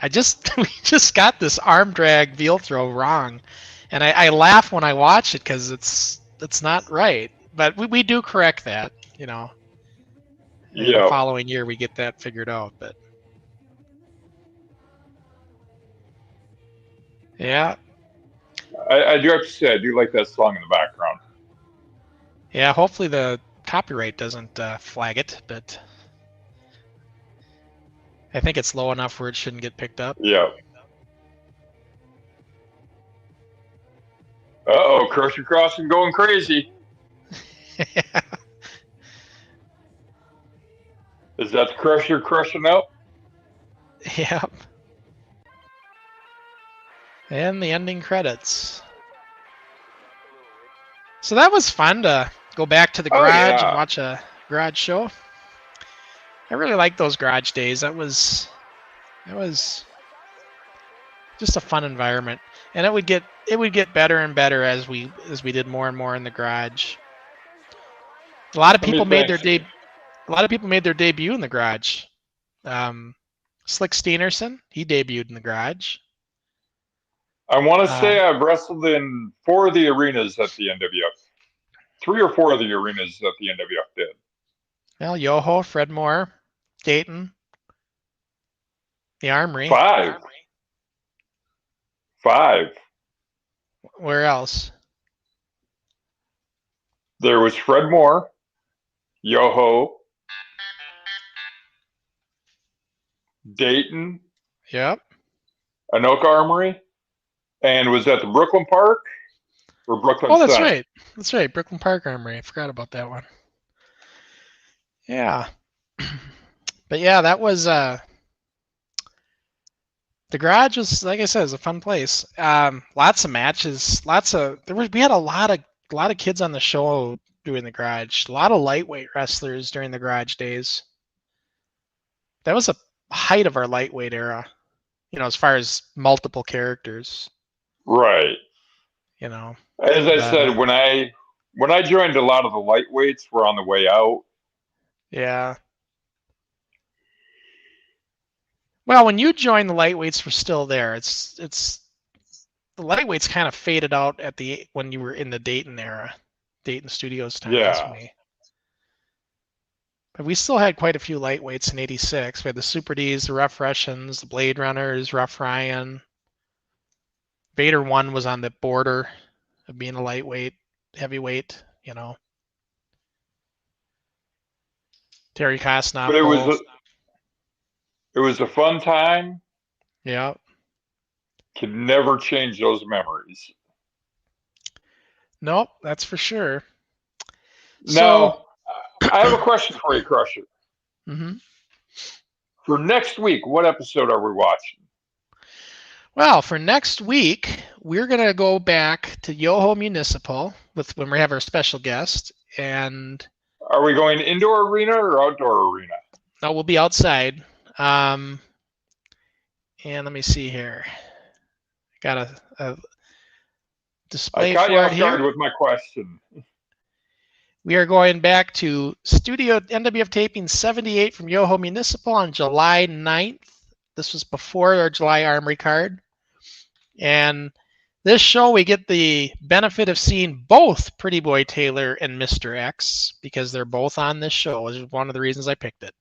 we just got this arm drag veal throw wrong, and I laugh when I watch it because it's not right. But we do correct that, you know. In the following year we get that figured out, but yeah. I do have to say, I do like that song in the background. Yeah, hopefully the copyright doesn't flag it, but I think it's low enough where it shouldn't get picked up. Yeah. Uh-oh, Crusher Crossen going crazy. Is that the Crusher crushing up? Yep. And the ending credits. So that was fun to go back to the garage and watch a garage show. I really like those garage days. That was just a fun environment, and it would get better and better as we did more and more in the garage. A lot of people made their debut in the garage. Slick Steenerson, he debuted in the garage. I want to say I've wrestled in 4 of the arenas at the NWF. 3 or 4 of the arenas that the NWF did. Well, Yoho, Fred Moore, Dayton, the Armory. 5. Where else? There was Fred Moore, Yoho, Dayton, Yep. Anoka Armory, and was that the Brooklyn Park or Brooklyn Oh, that's Center? right. That's right. Brooklyn Park Armory. I forgot about that one. Yeah. But yeah, that was the garage was, like I said, is a fun place. Lots of matches, we had a lot of kids on the show doing the garage. A lot of lightweight wrestlers during the garage days. That was a height of our lightweight era, you know, as far as multiple characters. Right. You know. As I said, when I joined, a lot of the lightweights were on the way out. Yeah. Well, when you joined, the lightweights were still there. It's the lightweights kind of faded out when you were in the Dayton era, Dayton Studios time. Yeah. But we still had quite a few lightweights in '86. We had the Super Ds, the Rough Russians, the Blade Runners, Rough Ryan. Vader 1 was on the border of being a lightweight, heavyweight, you know. Terry Kosnoff. But it was a fun time. Yeah. Can never change those memories. Nope, that's for sure. Now, I have a question for you, Crusher. Mm-hmm. For next week, what episode are we watching? Well, for next week, we're going to go back to Yoho Municipal when we have our special guest. And are we going indoor arena or outdoor arena? No, we'll be outside. And let me see here. Got a display I caught you for off it guard here. with my question. We are going back to Studio NWF Taping 78 from Yoho Municipal on July 9th This was before our July Armory card. And this show, we get the benefit of seeing both Pretty Boy Taylor and Mr. X because they're both on this show, which is one of the reasons I picked it.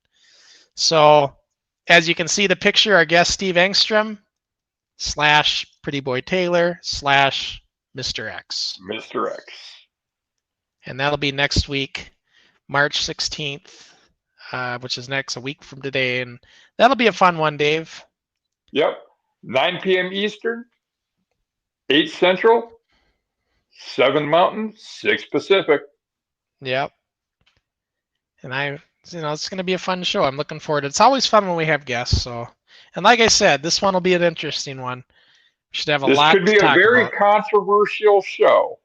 So, as you can see the picture, our guest Steve Engstrom / Pretty Boy Taylor / Mr. X. Mr. X. And that'll be next week, March 16th, which is a week from today. And that'll be a fun one, Dave. Yep. 9 p.m. Eastern, 8 Central, 7 Mountain, 6 Pacific. Yep. And it's going to be a fun show. I'm looking forward to it. It's always fun when we have guests. So, and like I said, this one will be an interesting one. We should have a lot to talk about. This could be a very controversial show.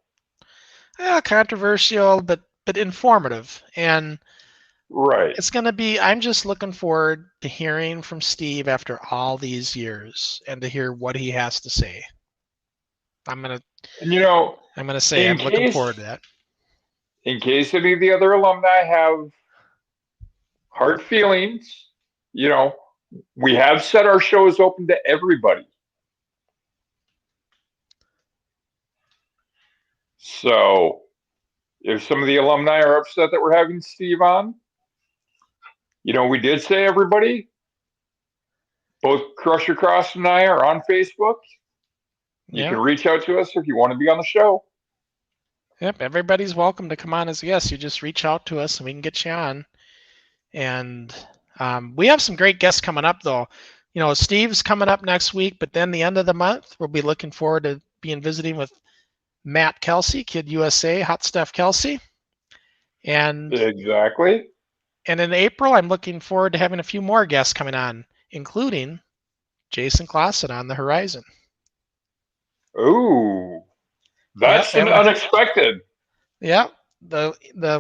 Yeah, controversial, but informative. And right. It's going to be, I'm just looking forward to hearing from Steve after all these years and to hear what he has to say. I'm going to say I'm looking forward to that. In case any of the other alumni have hard feelings, we have set our shows open to everybody. So if some of the alumni are upset that we're having Steve on, we did say everybody, both Crusher Cross and I are on Facebook. You can reach out to us if you want to be on the show. Yep, everybody's welcome to come on as a guest. You just reach out to us and we can get you on. And we have some great guests coming up, though. Steve's coming up next week, but then the end of the month, we'll be looking forward to visiting with Matt Kelsey, Kid USA, Hot Stuff Kelsey. And exactly. And in April, I'm looking forward to having a few more guests coming on, including Jason Clausen on the horizon. Ooh, that's unexpected. Yeah, the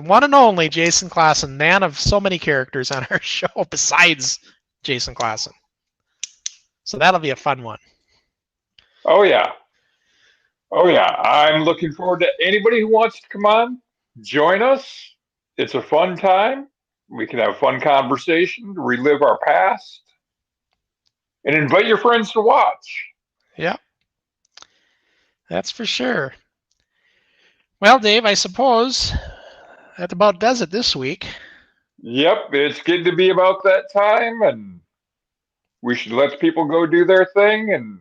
one and only Jason Clausen, man of so many characters on our show besides Jason Clausen. So that'll be a fun one. Oh yeah. I'm looking forward to anybody who wants to come on, join us. It's a fun time. We can have fun conversation, relive our past, and invite your friends to watch. Yeah, that's for sure. Well, Dave, I suppose that about does it this week. Yep, it's getting to be about that time, and we should let people go do their thing, and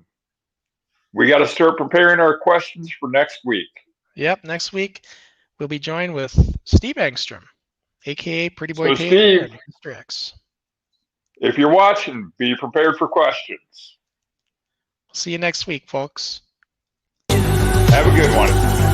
we got to start preparing our questions for next week. Yep, next week we'll be joined with Steve Engstrom, a.k.a. Pretty Boy Taylor and Mr. X. If you're watching, be prepared for questions. See you next week, folks. Have a good one.